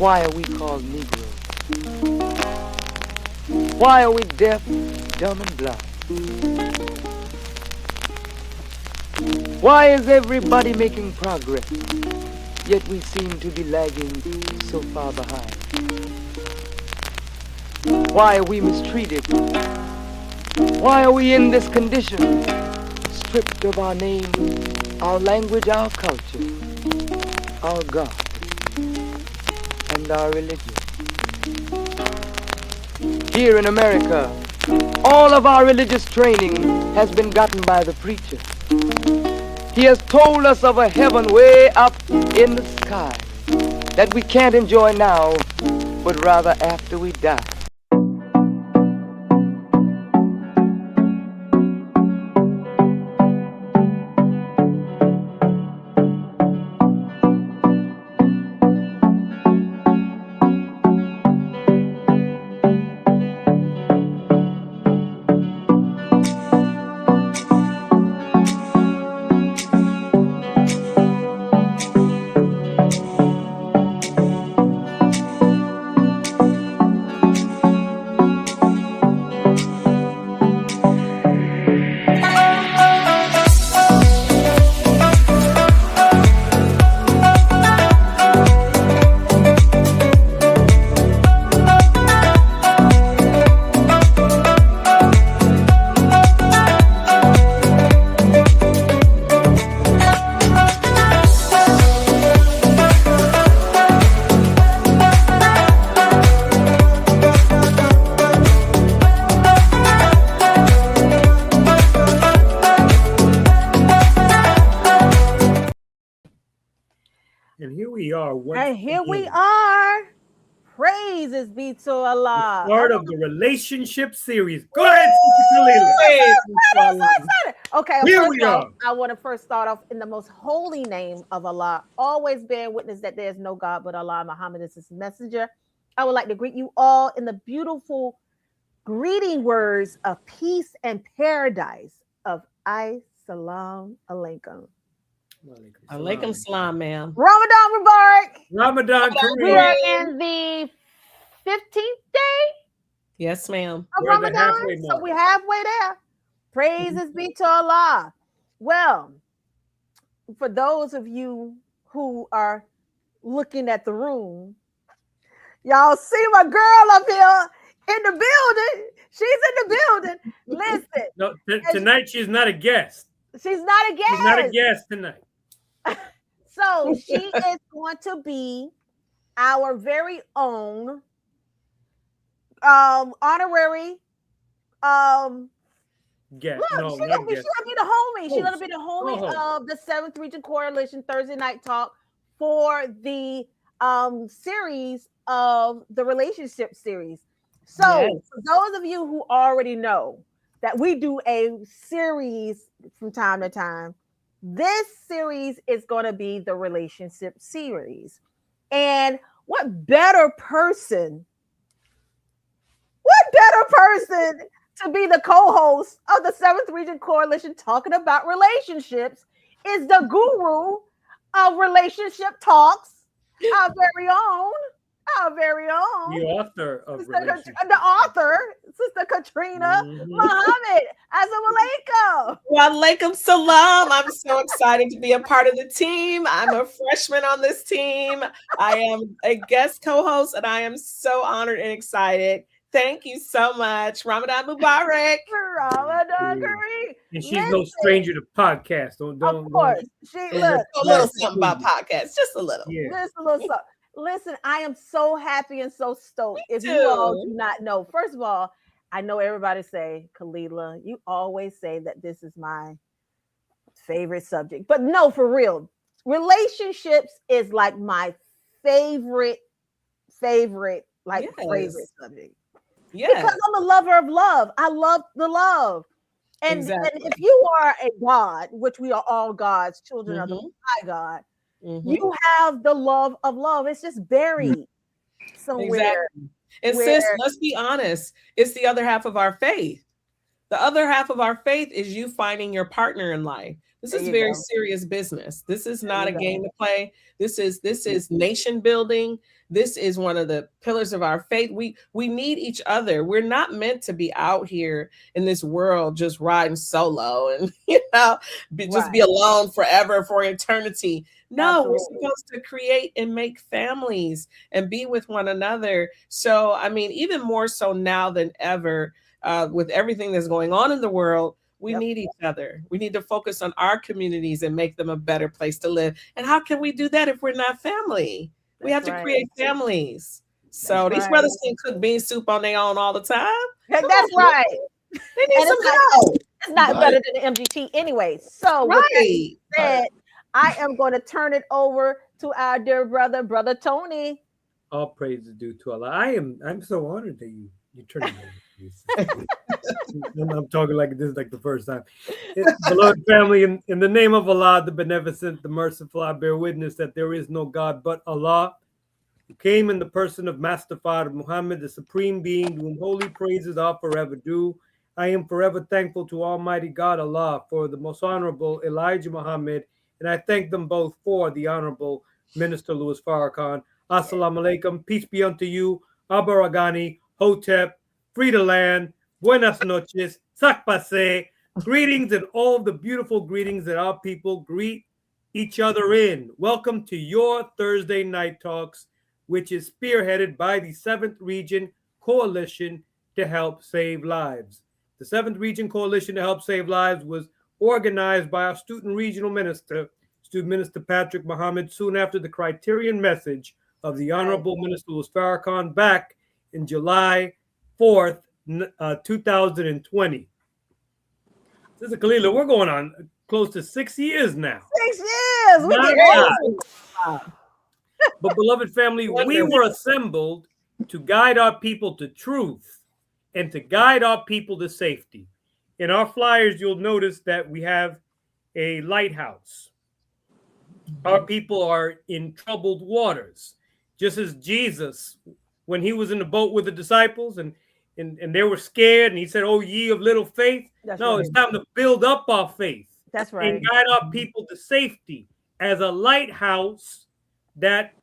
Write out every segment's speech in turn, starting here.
Why are we called Negroes? Why are we deaf, dumb, and blind? Why is everybody making progress, yet we seem to be lagging so far behind? Why are we mistreated? Why are we in this condition? Stripped of our name, our language, our culture, our God, and our religion. Here in America, all of our religious training has been gotten by the preacher. He has told us of a heaven way up in the sky that we can't enjoy now, but rather after we die. And here we are. Praises be to Allah. Part of the relationship series. Go ahead, Sister Okay, here we are. I want to first start off in the most holy name of Allah, always bearing witness that there is no God but Allah. Muhammad is his messenger. I would like to greet you all in the beautiful greeting words of peace and paradise of Salam Alaikum. Alaikum salam, ma'am. Ramadan Mubarak. Ramadan Kareem. We are in the 15th day. Yes, ma'am. Of Ramadan. So we're halfway there. Praises be to Allah. Well, for those of you who are looking at the room, y'all see my girl up here in the building. She's in the building. Listen. No, tonight she's not a guest. She's not a guest. She's not a guest tonight. So she is going to be our very own honorary guest. Look, she's gonna be the homie. She's gonna be the homie of the 7th Region Coalition Thursday Night Talk for the series of the relationship series. So for those of you who already know that we do a series from time to time, this series is going to be the relationship series. And what better person to be the co-host of the 7th Region Coalition talking about relationships is the guru of relationship talks, our very own, the author of the author, Sister Katrina Muhammad. Assalamu alaikum. Wa alaikum salam. I'm so excited to be a part of the team. I'm a freshman on this team. I am a guest co-host, and I am so honored and excited. Thank you so much. Ramadan Mubarak. Ramadan Kareem. And she's no stranger to podcasts. Don't. Of course. She look a little something about podcasts, just a little. Yeah. Just a little something. Listen, I am so happy and so stoked. If you all do not know, first of all, I know everybody say, Kalila, you always say that this is my favorite subject. But no, for real, relationships is like my favorite subject. Yeah. Because I'm a lover of love. I love the love. And if you are a God, which we are all gods, children of the high God, you have the love of love. It's just buried somewhere. Exactly. And sis, let's be honest, it's the other half of our faith. The other half of our faith is you finding your partner in life. This There is you very go. serious business. This is There not you a go. game to play. This is nation building. This is one of the pillars of our faith. We need each other. We're not meant to be out here in this world just riding solo and just be Right. alone forever for eternity. No, we're Absolutely. supposed to create and make families and be with one another. So, I mean, even more so now than ever, with everything that's going on in the world, we Yep. need each other. We need to focus on our communities and make them a better place to live. And how can we do that if we're not family? We have That's to right. create families. So That's these right. brothers can't cook bean soup on their own all the time. That's Come on, right. they need And some it's not, help. it's not Right. better than the MGT anyway. So with that Right. said, I am going to turn it over to our dear brother, Brother Tony. All praise is due to Allah. I'm so honored that you turned me over. I'm talking like this is like the first time. Beloved family, in the name of Allah, the beneficent, the merciful, I bear witness that there is no God but Allah, who came in the person of Master Father Muhammad, the supreme being, to whom holy praises are forever due. I am forever thankful to Almighty God Allah for the most honorable Elijah Muhammad, and I thank them both for the honorable Minister Louis Farrakhan. Assalamu alaikum, peace be unto you, Abaragani, Hotep, Frida Land, Buenas noches, Sakpase, greetings and all the beautiful greetings that our people greet each other in. Welcome to your Thursday Night Talks, which is spearheaded by the 7th Region Coalition to Help Save Lives. The 7th Region Coalition to Help Save Lives was organized by our Student Regional Minister, Student Minister Patrick Muhammad, soon after the Criterion message of the Honorable Minister Louis Farrakhan back in July 4th, 2020. Sister Kalila, we're going on close to 6 years now. 6 years. We My get God. But beloved family, we were assembled to guide our people to truth and to guide our people to safety. In our flyers, you'll notice that we have a lighthouse. Our people are in troubled waters, just as Jesus, when he was in the boat with the disciples and they were scared, and he said, "Oh, ye of little faith." That's no, right. It's time to build up our faith. That's right. And guide our people to safety as a lighthouse that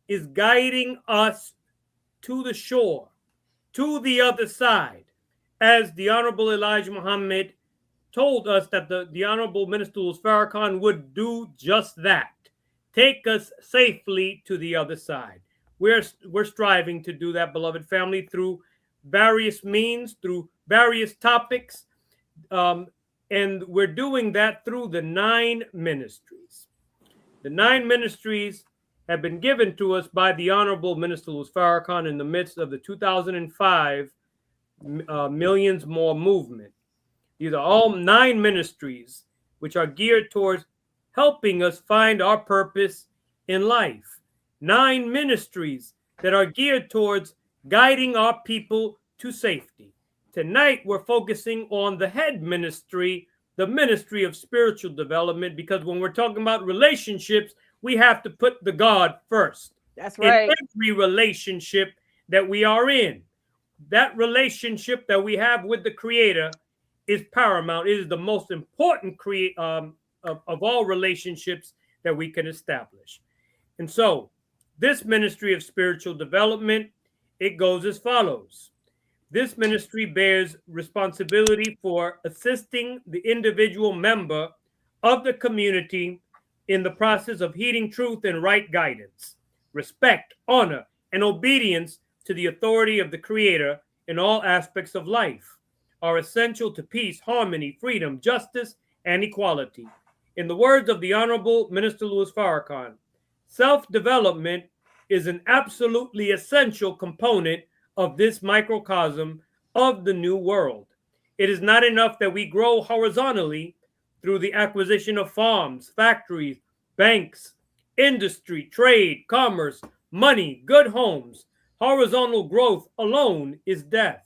is guiding us to the shore, to the other side, as the Honorable Elijah Muhammad told us that the Honorable Minister Louis Farrakhan would do just that, take us safely to the other side. We're striving to do that, beloved family, through various means, through various topics, and we're doing that through the 9 ministries. The 9 ministries have been given to us by the Honorable Minister Louis Farrakhan in the midst of the 2005 Millions More movement. These are all 9 ministries which are geared towards helping us find our purpose in life. 9 ministries that are geared towards guiding our people to safety. Tonight, we're focusing on the head ministry, the ministry of spiritual development, because when we're talking about relationships, we have to put the God first. That's right. In every relationship that we are in, that relationship that we have with the Creator is paramount. It is the most important of all relationships that we can establish. And so, this ministry of spiritual development, it goes as follows. This ministry bears responsibility for assisting the individual member of the community in the process of heeding truth and right guidance. Respect, honor, and obedience to the authority of the Creator in all aspects of life are essential to peace, harmony, freedom, justice, and equality. In the words of the Honorable Minister Louis Farrakhan, self-development is an absolutely essential component of this microcosm of the new world. It is not enough that we grow horizontally through the acquisition of farms, factories, banks, industry, trade, commerce, money, good homes. Horizontal growth alone is death.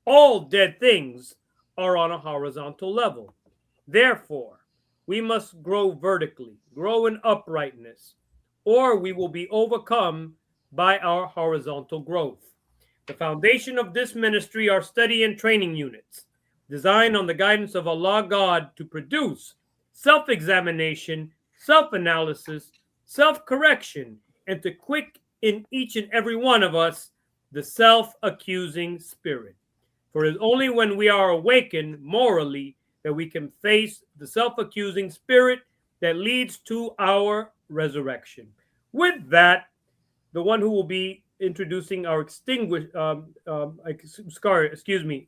All dead things are on a horizontal level. Therefore, we must grow vertically, grow in uprightness, or we will be overcome by our horizontal growth. The foundation of this ministry are study and training units. designed on the guidance of Allah God to produce self-examination, self-analysis, self-correction, and to quick in each and every one of us the self-accusing spirit. For it is only when we are awakened morally that we can face the self-accusing spirit that leads to our resurrection. With that, the one who will be introducing our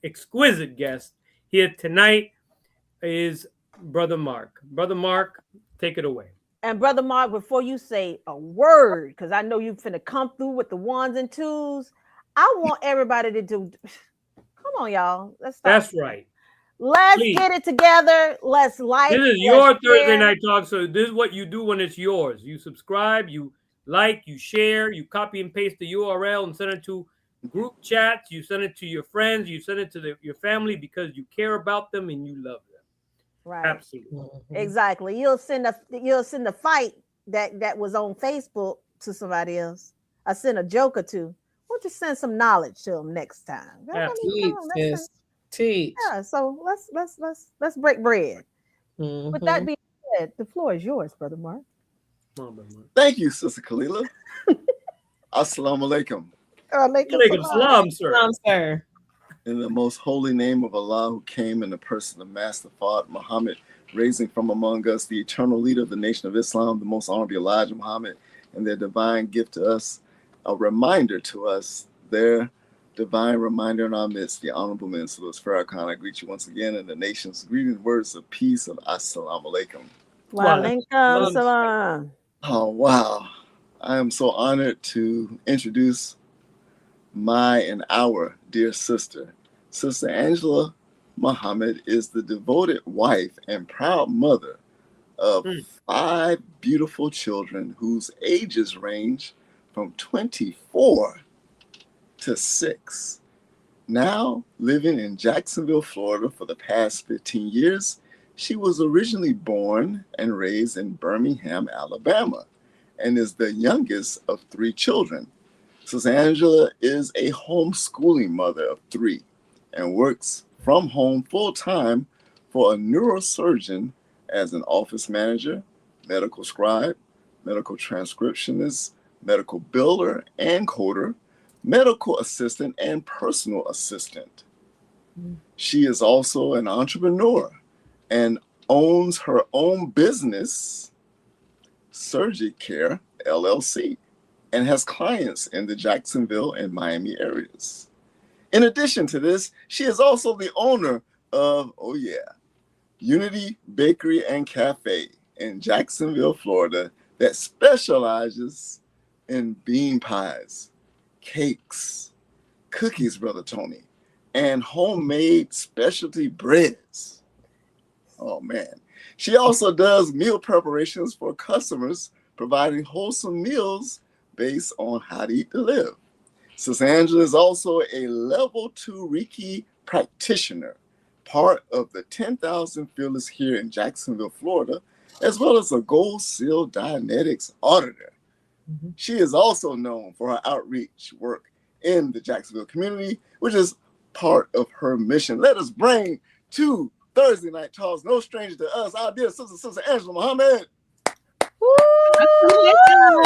exquisite guest here tonight is Brother Mark. Brother Mark, take it away. And Brother Mark, before you say a word, because I know you're finna come through with the ones and twos, I want everybody to do. Come on, y'all. Let's start. That's right. Let's get it together. Let's like. This is your Thursday Night Talk, so this is what you do when it's yours. You subscribe, you like, you share, you copy and paste the URL and send it to group chats. You send it to your friends. You send it to your family because you care about them and you love them. Right. Absolutely. Exactly. You'll send the fight that was on Facebook to somebody else. I sent a joke or two. We'll just send some knowledge to them next time. Teach. Yeah. So let's break bread. With that being said, the floor is yours, Brother Mark. Thank you, Sister Kalila. Assalamu alaikum. Alaikum salam, sir. In the most holy name of Allah, who came in the person of Master Fard Muhammad, raising from among us the eternal leader of the nation of Islam, the most honorable Elijah Muhammad, and their divine gift to us, a reminder to us, their divine reminder in our midst, the Honorable Minister Louis Farrakhan. I greet you once again in the nation's greeting words of peace of Assalamu alaikum. Wa alaikum salam. Oh, wow. I am so honored to introduce my and our dear sister. Sister Angela Muhammad is the devoted wife and proud mother of 5 beautiful children whose ages range from 24 to 6. Now living in Jacksonville, Florida for the past 15 years, she was originally born and raised in Birmingham, Alabama, and is the youngest of 3 children. Sister Angela is a homeschooling mother of 3 and works from home full-time for a neurosurgeon as an office manager, medical scribe, medical transcriptionist, medical biller and coder, medical assistant, and personal assistant. She is also an entrepreneur and owns her own business, Surgery Care LLC, and has clients in the Jacksonville and Miami areas. In addition to this, she is also the owner of, Unity Bakery and Cafe in Jacksonville, Florida, that specializes in bean pies, cakes, cookies, Brother Tony, and homemade specialty breads. Oh, man. She also does meal preparations for customers, providing wholesome meals based on how to eat to live. Sister Angela is also a level 2 Reiki practitioner, part of the 10,000 Fearless here in Jacksonville, Florida, as well as a Gold Seal Dianetics auditor. She is also known for her outreach work in the Jacksonville community, which is part of her mission. Let us bring to Thursday Night Talks, no stranger to us, our dear Sister Angela Muhammad. Woo-hoo!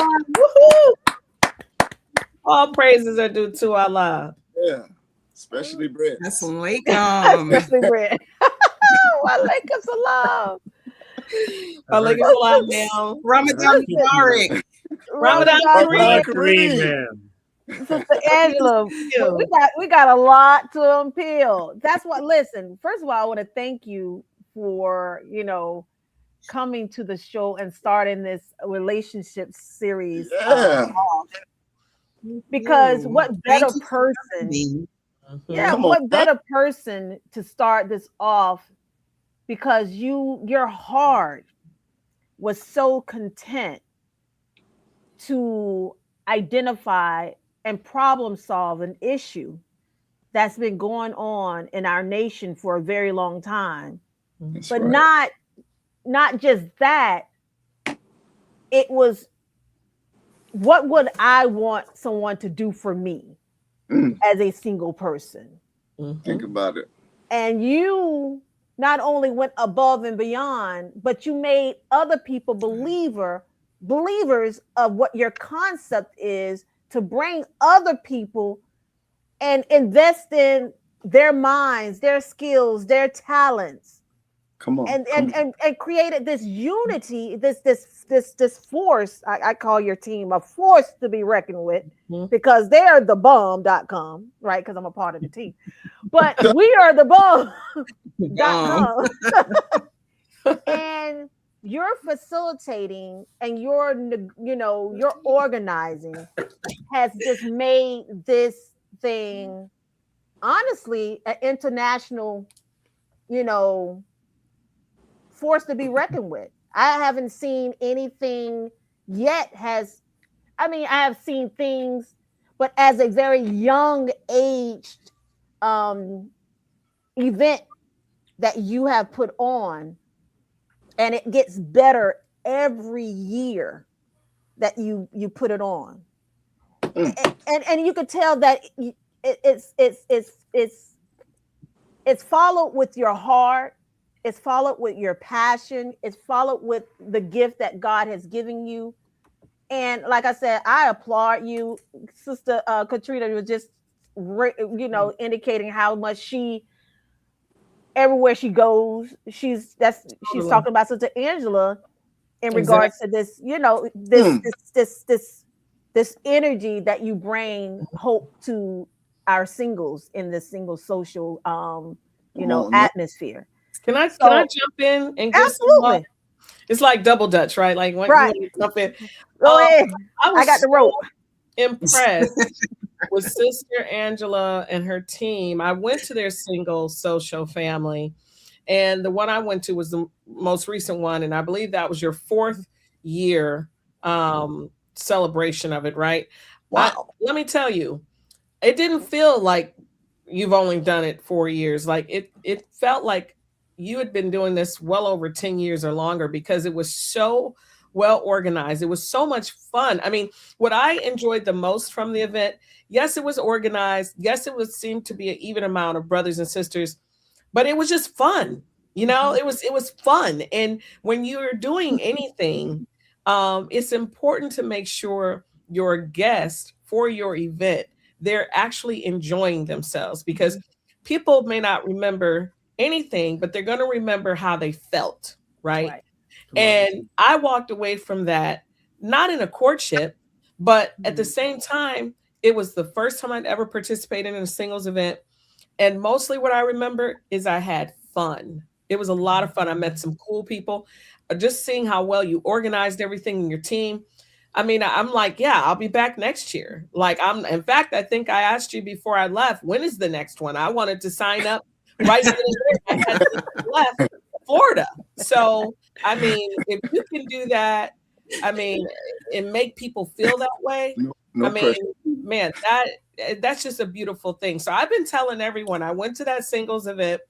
All praises are due to Allah. Yeah, especially bread. Especially bread. Walaikum salam. Walaikum salam, ma'am. Ramadan Mubarak. Ramadan Kareem. Sister Angela, we got a lot to unpeel. That's what. Listen, first of all, I want to thank you for coming to the show and starting this relationship series. Because what better person? What better person to start this off? Because your heart was so content to identify and problem solve an issue that's been going on in our nation for a very long time. That's but right. not just that, it was, what would I want someone to do for me as a single person? Think about it. And you not only went above and beyond, but you made other people believers of what your concept is, to bring other people and invest in their minds, their skills, their talents, Come on. and created this unity, this force. I call your team a force to be reckoned with, because they're the bomb.com, right? Because I'm a part of the team. But we are the bomb.com. And you're facilitating and you're organizing has just made this thing, honestly, an international, force to be reckoned with. I haven't seen anything yet. I have seen things, but as a very young aged event that you have put on, and it gets better every year that you put it on. And you could tell that it's followed with your heart, it's followed with your passion, it's followed with the gift that God has given you. And like I said, I applaud you. Sister Katrina was just indicating how much she, everywhere she goes, she's talking about Sister Angela in regards to this, this energy that you bring hope to our singles in this single social atmosphere. Can I jump in and give absolutely? It's like double Dutch, right? Like when you jump in. Go ahead. I got the rope. Impressed with Sister Angela and her team. I went to their single social family, and the one I went to was the most recent one, and I believe that was your 4th year celebration of it, right? Wow. Let me tell you, it didn't feel like you've only done it 4 years. Like it felt like you had been doing this well over 10 years or longer, because it was so well organized. It was so much fun. I mean, what I enjoyed the most from the event, yes, it was organized. Yes, it seemed to be an even amount of brothers and sisters, but it was just fun. It was fun. And when you're doing anything, it's important to make sure your guest for your event, they're actually enjoying themselves, because people may not remember anything, but they're going to remember how they felt, right? And I walked away from that, not in a courtship, but at the same time, it was the first time I'd ever participated in a singles event. And mostly what I remember is I had fun. It was a lot of fun. I met some cool people. Just seeing how well you organized everything in your team. I mean, I'm like, yeah, I'll be back next year. In fact, I think I asked you before I left, when is the next one? I wanted to sign up right then and there. I had left Florida. So, I mean, if you can do that, and make people feel that way, man, that's just a beautiful thing. So I've been telling everyone, I went to that singles event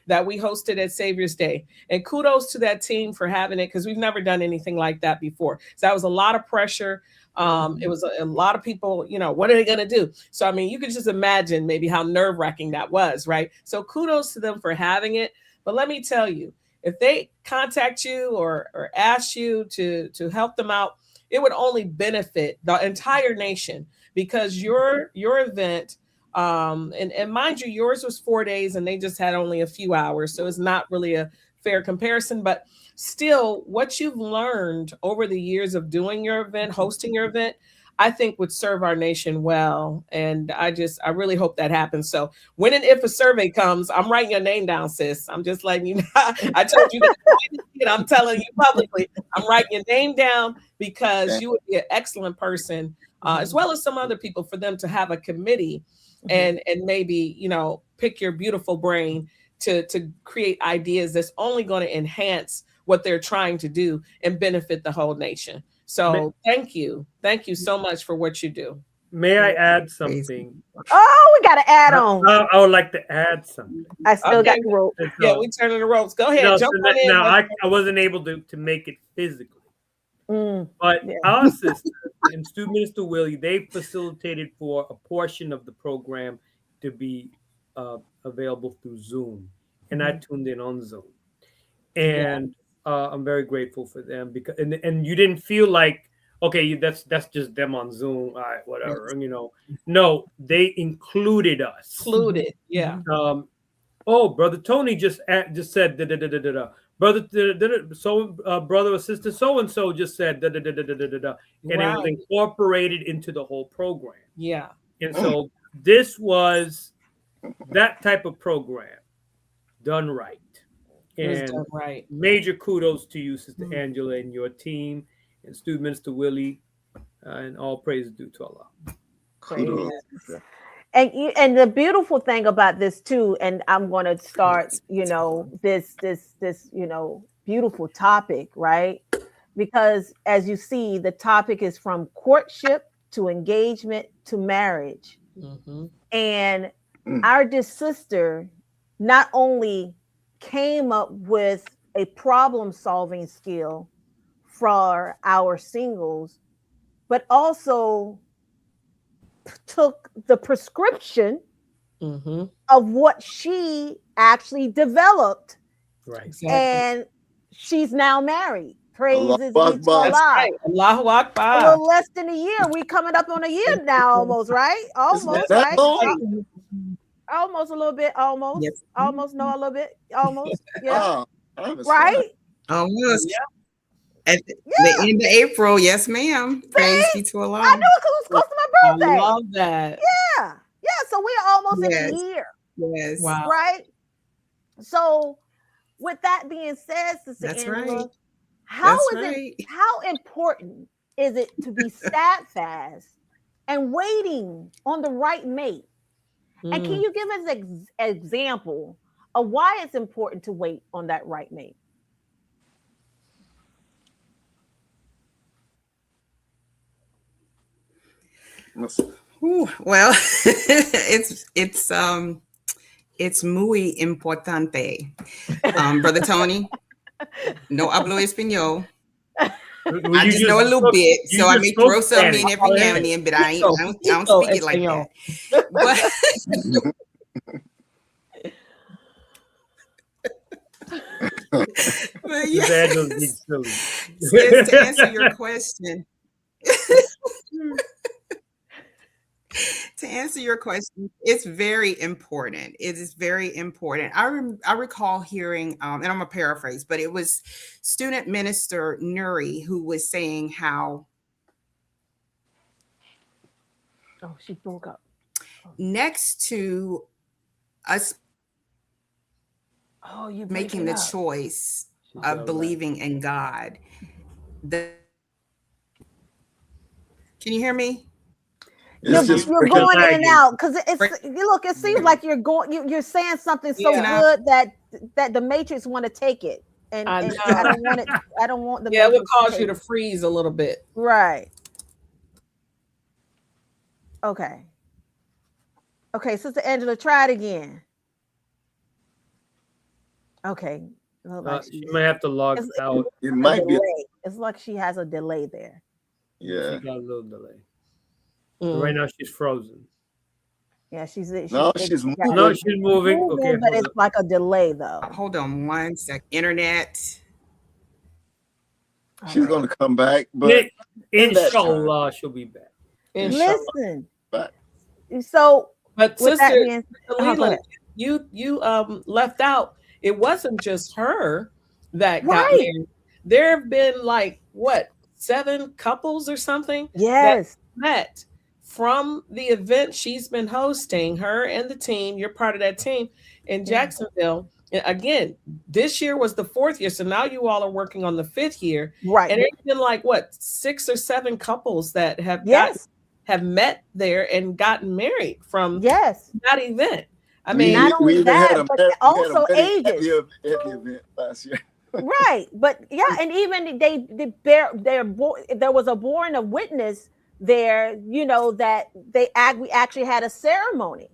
that we hosted at Savior's Day, and kudos to that team for having it, because we've never done anything like that before. So that was a lot of pressure. It was a lot of people, what are they going to do? So, I mean, you could just imagine maybe how nerve-wracking that was, right? So kudos to them for having it. But let me tell you, if they contact you or ask you to help them out, it would only benefit the entire nation, because your event, and mind you, yours was 4 days and they just had only a few hours. So it's not really a fair comparison, but still what you've learned over the years of doing your event, hosting your event, I think would serve our nation well. And I really hope that happens. So when and if a survey comes, I'm writing your name down, sis. I'm just letting you know. I told you that. I'm telling you publicly, I'm writing your name down, because you would be an excellent person, as well as some other people, for them to have a committee and maybe, pick your beautiful brain to create ideas that's only going to enhance what they're trying to do and benefit the whole nation. So thank you so much for what you do. May I add something? Oh, we got to add on. I would like to add something. I still got the rope. Yeah, we turning the ropes. Go ahead. Jump on in. Now, I wasn't able to make it physically. But our sister and Minister Willie, they facilitated for a portion of the program to be available through Zoom, and I tuned in on Zoom, Yeah. and I'm very grateful for them because and you didn't feel like okay, that's just them on Zoom, all right, whatever, Yes. you know. No, they included us. Included. Yeah. Um, oh, brother Tony just said da da da da da da. Brother so brother or sister so and so just said da da da da da da da da, and it was Right. incorporated into the whole program. Yeah. And so this was that type of program done right. It was And done right. major kudos to you, Sister Angela, and your team, and Student Minister Willie, and all praise due to Allah. Kudos. And the beautiful thing about this too, and I'm going to start, this beautiful topic, right? Because as you see, the topic is from courtship to engagement to marriage. And our dear sister not only came up with a problem-solving skill for our singles, but also took the prescription of what she actually developed, Right? Exactly. and she's now married. Praises be Allahu to Akbar. That's Allah. right. Allahu A Akbar. little less than a year. We coming up on a year now, almost, right? Almost, that right? long? Almost a little bit. Almost. Yes. Almost. No, a little bit. Almost. Yeah. I was Right? Almost. Yeah. At the end of April, yes, ma'am. Praise be to Allah. I knew it 'cause it was close to my birthday. I love that. Yeah. Yeah. So we're almost in Yes. a year. Yes. Wow. Right? So with that being said, Sister That's Angela, right. how That's is right. it, how important is it to be steadfast and waiting on the right mate? And can you give us an example of why it's important to wait on that right mate? Ooh, well, it's muy importante. Brother Tony, no hablo español. I just know a little bit, so I may throw something in every now and then, but I don't speak it like that. But yeah, to answer your question, it's very important. It is very important. I recall hearing, and I'm gonna paraphrase, but it was Student Minister Nuri who was saying how she broke up. Next to us making the choice of believing in God, can you hear me? You're going in and out because it seems like you're saying something so good that the Matrix want to take it, and I don't want it. I don't want the it would cause you to freeze a little bit. Right. Okay, Sister Angela, try it again. Okay. She might have to log out. It might be. It's like she has a delay there. Yeah. She got a little delay. Right now she's frozen. Yeah, she's moving. No, she's moving. Okay, but it's like a delay though. Hold on one sec. Internet. She's gonna come back, but inshallah she'll be back. Listen. Back. So, but Sister Leland, you left out. It wasn't just her that got married. There have been like 7 couples or something. Yes. That met from the event she's been hosting, her and the team. You're part of that team in Jacksonville. And again, this year was the 4th year. So now you all are working on the 5th year. Right. And there's been like 6 or 7 couples that have have met there and gotten married from that event. I mean, not only that, but also ages. At the event last year. Right, but and even there was a born a witness there, that we actually had a ceremony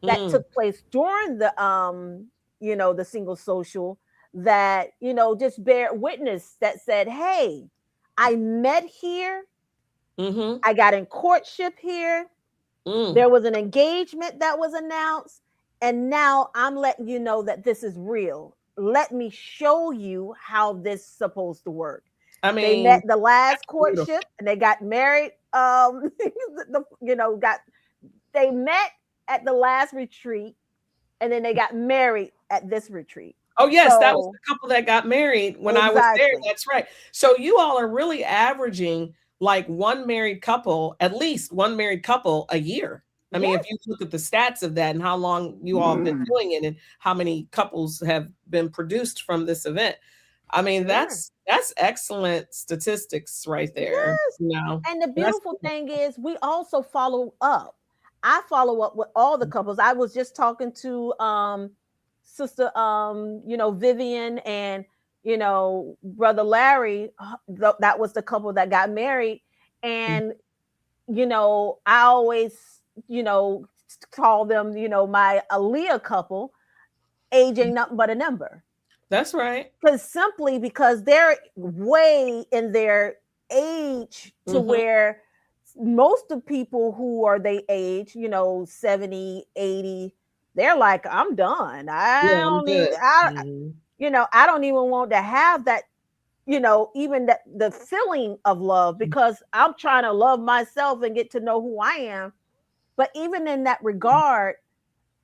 that took place during the the single social that just bear witness that said, hey, I met here, I got in courtship here, there was an engagement that was announced, And now I'm letting you know that this is real. Let me show you how this is supposed to work. I They mean, met the last beautiful. courtship and they got married. They met at the last retreat and then they got married at this retreat. Oh, yes, that was So, the couple that got married when I was there. exactly. That's right. So you all are really averaging like at least one married couple a year. I mean, if you look at the stats of that and how long you all have been doing it and how many couples have been produced from this event. I mean, that's excellent statistics right there. Yes. You know, And the beautiful thing is we also follow up. I follow up with all the couples. I was just talking to sister Vivian and brother Larry. That was the couple that got married. And I always call them my Aaliyah couple. Age ain't nothing but a number. That's right. Because they're way in their age to where most of people who are they age, 70, 80, they're like, I'm done. I don't even want to have that, even the feeling of love, because I'm trying to love myself and get to know who I am. But even in that regard,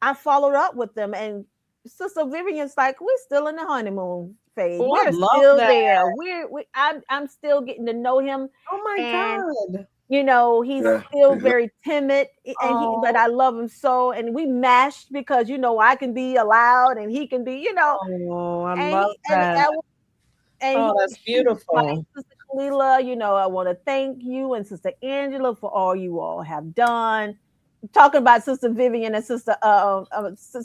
I followed up with them, and Sister Vivian's like, we're still in the honeymoon phase. We're still there. I'm still getting to know him. Oh my God. He's still very timid, but I love him so. And we mashed because I can be loud and he can be, Oh, I love that. That's beautiful. Sister Kalila, I want to thank you and Sister Angela for all you all have done. Talking about Sister Vivian and Sister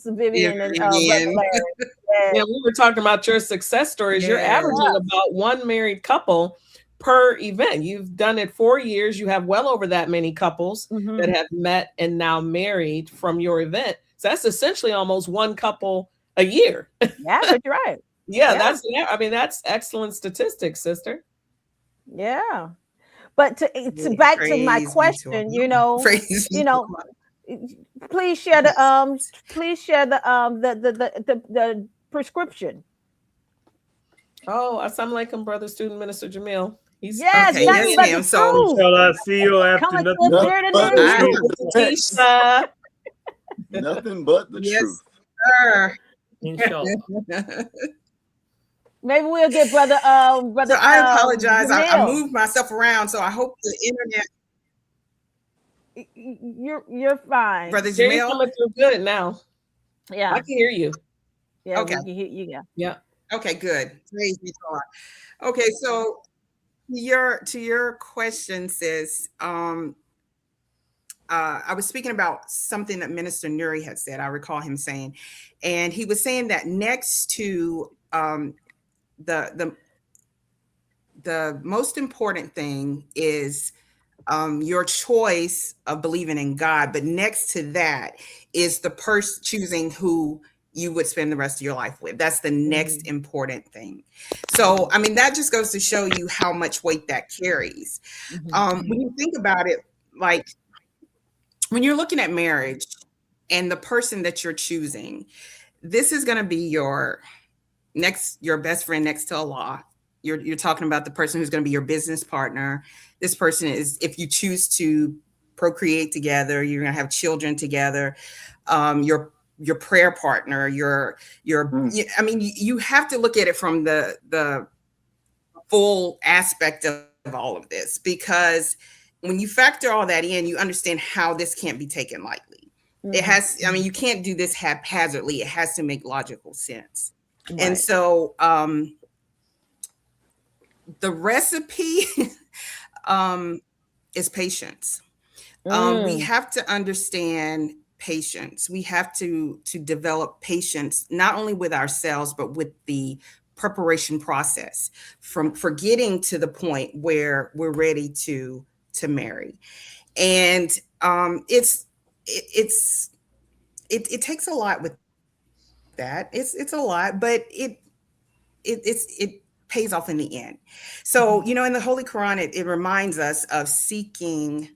Vivian and Brother Larry. Yeah, we were talking about your success stories. You're averaging about one married couple per event. You've done it 4 years. You have well over that many couples that have met and now married from your event. So that's essentially almost one couple a year. Yeah, that's right. That's excellent statistics, sister. Yeah. But to back to my question, please share the prescription. Oh, assalamu alaikum, brother student minister Jamil. Nothing but the truth. Shall I see you after nothing but the truth. Inshallah. Maybe we'll get brother. So I apologize. I moved myself around, so I hope the internet. You're fine, brother Jamil. Coming through good now. Yeah, I can hear you. Yeah, okay. We can hear you. Yeah. Okay, good. Praise be to God. Okay, so to your question, sis. I was speaking about something that Minister Nuri had said. I recall him saying, and he was saying that next to the most important thing is your choice of believing in God, but next to that is the person choosing who you would spend the rest of your life with. That's the next important thing. So, I mean, that just goes to show you how much weight that carries. When you think about it, like when you're looking at marriage and the person that you're choosing, this is going to be your best friend next to Allah. You're talking about the person who's going to be your business partner. This person is, if you choose to procreate together, you're going to have children together. Your prayer partner, I mean, you have to look at it from the full aspect of all of this, because when you factor all that in, you understand how this can't be taken lightly. It has, I mean, you can't do this haphazardly. It has to make logical sense. Right. And so the recipe is patience. We have to understand patience. We have to develop patience, not only with ourselves, but with the preparation process for getting to the point where we're ready to marry. And it takes a lot with that. It's a lot, but it pays off in the end. So, in the Holy Quran, it reminds us of seeking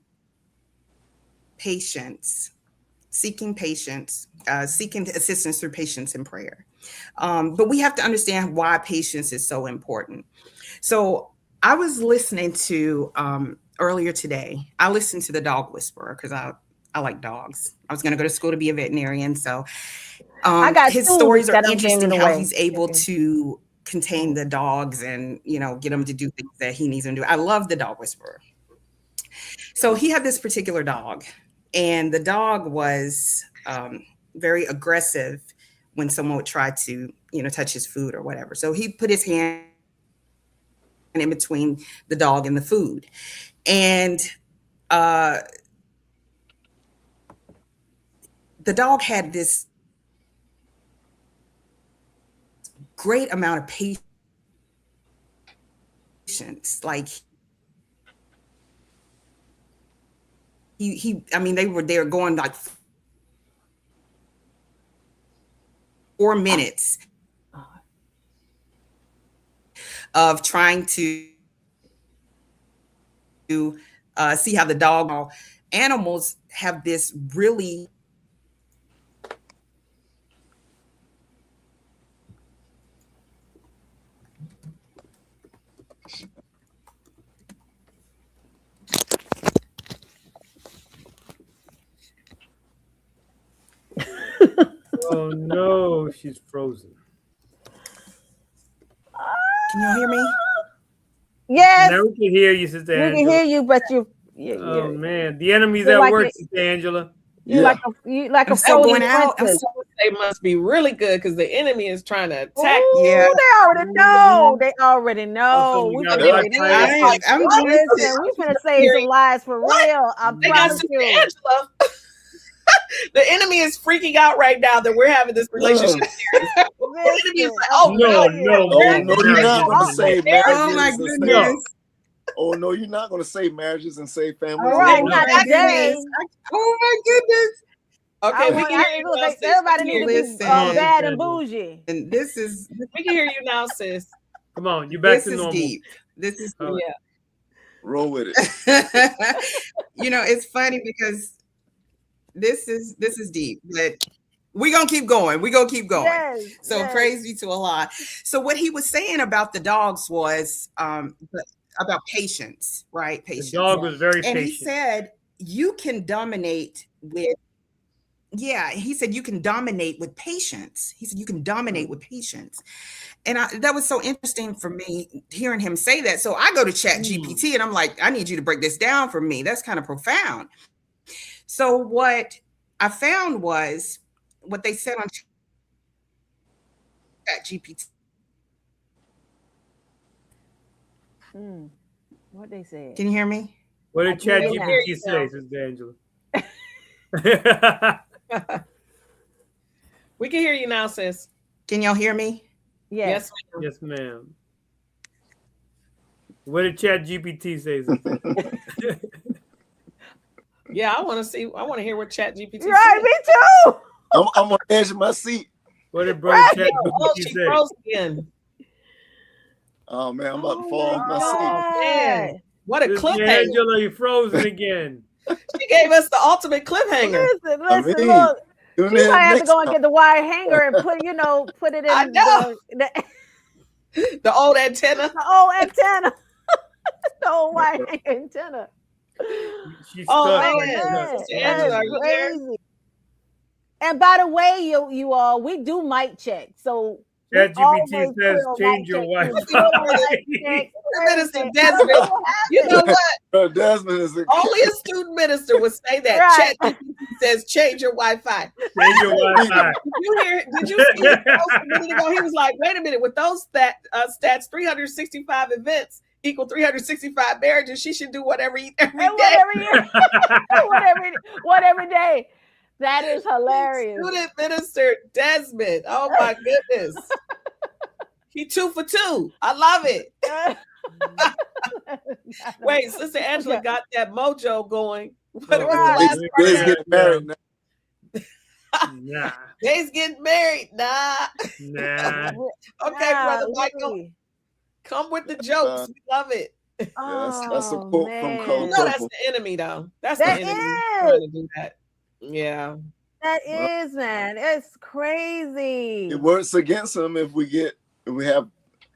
patience seeking patience, seeking assistance through patience and prayer. But we have to understand why patience is so important. So I was listening to earlier today, I listened to The Dog Whisperer because I like dogs. I was going to go to school to be a veterinarian. So I got his stories are that I'm interesting, giving how away. he's able to contain the dogs and, you know, get them to do things that he needs them to do. I love The Dog Whisperer. So he had this particular dog, and the dog was very aggressive when someone would try to, you know, touch his food or whatever. So he put his hand in between the dog and the food. And the dog had this great amount of patience. Like I mean, they were there going like 4 minutes of trying to see how the dog. Animals have this really Oh no, she's frozen. Can y'all hear me? Yes. Now we can hear you, Sister We Angela. can hear you, but you. Oh man, the enemy's You're at like work, it- Sister Angela. You like a I'm still frozen going out. princess. They must be really good because the enemy is trying to attack. Ooh, Yeah. they already know. They already know. you We got finna hot get fire. in. I'm Listen, we finna save some lives for real. I They got promise Sister you. Angela. The enemy is freaking out right now that we're having this relationship. The enemy is like, oh No, no, no, Oh, no, no, you're not going to say marriages. Oh my and say- goodness. Oh, no, you're not going to say marriages and say families. All right, no. not my today. goodness. Oh my goodness. Okay, we can hear you now, sis. Everybody We needs can to hear be Listen. bad and bougie. And this is you now, sis. Come on, you back this to is normal. deep. This is All right. Yeah. Roll with it. you know, it's funny because this is deep, but we're gonna keep going. We're gonna keep going. Yes, So yes. praise be to Allah. So what he was saying about the dogs was about patience, right? The Patience. dog was very And he patient. said you can dominate with he said you can dominate with patience. He said you can dominate with patience. And that was so interesting for me hearing him say that. So I go to Chat GPT and I'm like, I need you to break this down for me. That's kind of profound. So what I found was what they said on Chat GPT. What they said? Can you hear me? What did Chat can hear GPT you say, now. Sister Angela? We can hear you now, sis. Can y'all hear me? Yes. Ma'am. Yes, ma'am. What did Chat GPT say? Sister? Yeah, I want to hear what Chat GPT Right, said. me too. I'm on the edge of my seat. What did Brother Chat Oh, GPT she say? froze again. Oh, man, I'm about to fall Oh, off my Oh, seat. man. What a Sister cliffhanger. Angela, you frozen again. She gave us the ultimate cliffhanger. Listen, I listen, mean, look. tune She in might have to next go and time. get the wire hanger and put it in I know. The old antenna. the old antenna. The old wire hanger antenna. She's Oh, stuck. man. Like, Man, Sister that Angela, is are you there? crazy. And by the way, you all, we do mic check. So we Chat GPT always says put a change mic your check. We Wi-Fi. put a mic check, Minister everything. I don't know Desmond. what You know happened. what? Desmond is Only a student minister would say that. Right. Chat GPT says change your Wi-Fi. Change your Wi-Fi. Did you see his post a minute ago? He was like, wait a minute, with those stats, 365 events equal 365 marriages. She should do whatever every And day. whatever day. That is hilarious. Student minister Desmond. Oh my goodness. He 2 for 2. I love it. Wait, Sister Angela got that mojo going. What was the last part? Days getting married now. Nah. Days getting married. Nah. Nah. Okay, Brother Michael. Come with the jokes. We love it. Yeah, that's a Oh, quote man. from You know that's the enemy, though. That's That the enemy is. trying to do that. Yeah. That is, man. It's crazy. It works against them if we have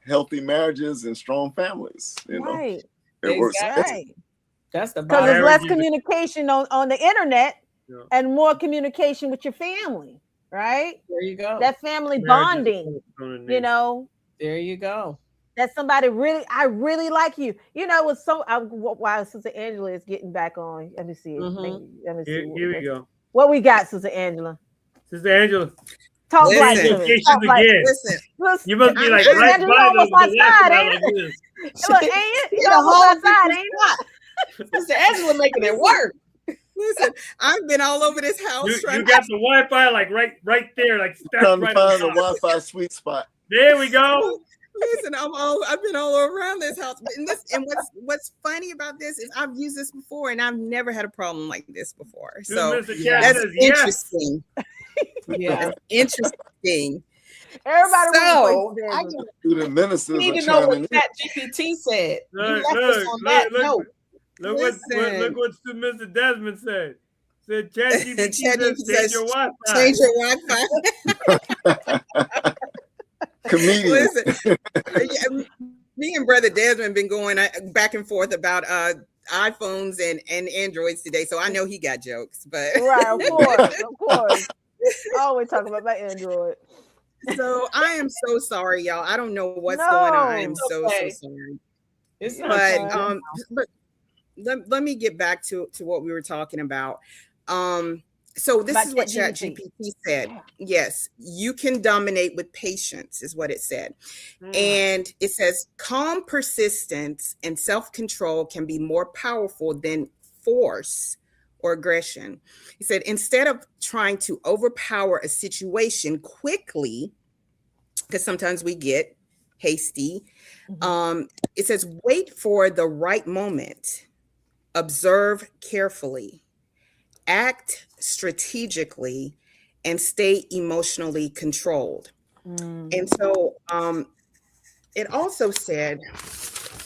healthy marriages and strong families. Right. It works. Right. That's the because there's less communication on the internet and more communication with your family. Right. There you go. That family bonding. There you go. That somebody I really like you. You know, with while Sister Angela is getting back on. Let me see. Let me see. Here we go. What we got, Sister Angela? Sister Angela. Talk black to me. Talk black. Listen. You must be like right by the outside, ain't it? Look, ain't it? You're almost outside, ain't it? Sister Angela making it work. Listen, I've been all over this house. You got the Wi-Fi like right there, like trying to find the Wi-Fi sweet spot. There we go. Listen, I've been all around this house. And what's funny about this is I've used this before and I've never had a problem like this before. So that's interesting. Yeah, that's interesting. Everybody through the ministers. You need to know what that GPT said. Look what Mr. Desmond said. Said ChatGPT says change your Wi-Fi. Change your Wi-Fi. Comedian. Listen, me and Brother Desmond been going back and forth about iPhones and Androids today, so I know he got jokes. But right, of course. Always talking about my Android. So I am so sorry, y'all. I don't know what's going on. I am so sorry. But let me get back to what we were talking about. So this is what ChatGPT said. Yeah. Yes, you can dominate with patience, is what it said. And it says calm persistence and self-control can be more powerful than force or aggression. He said, instead of trying to overpower a situation quickly, because sometimes we get hasty, it says, wait for the right moment, observe carefully, act strategically, and stay emotionally controlled. And so it also said,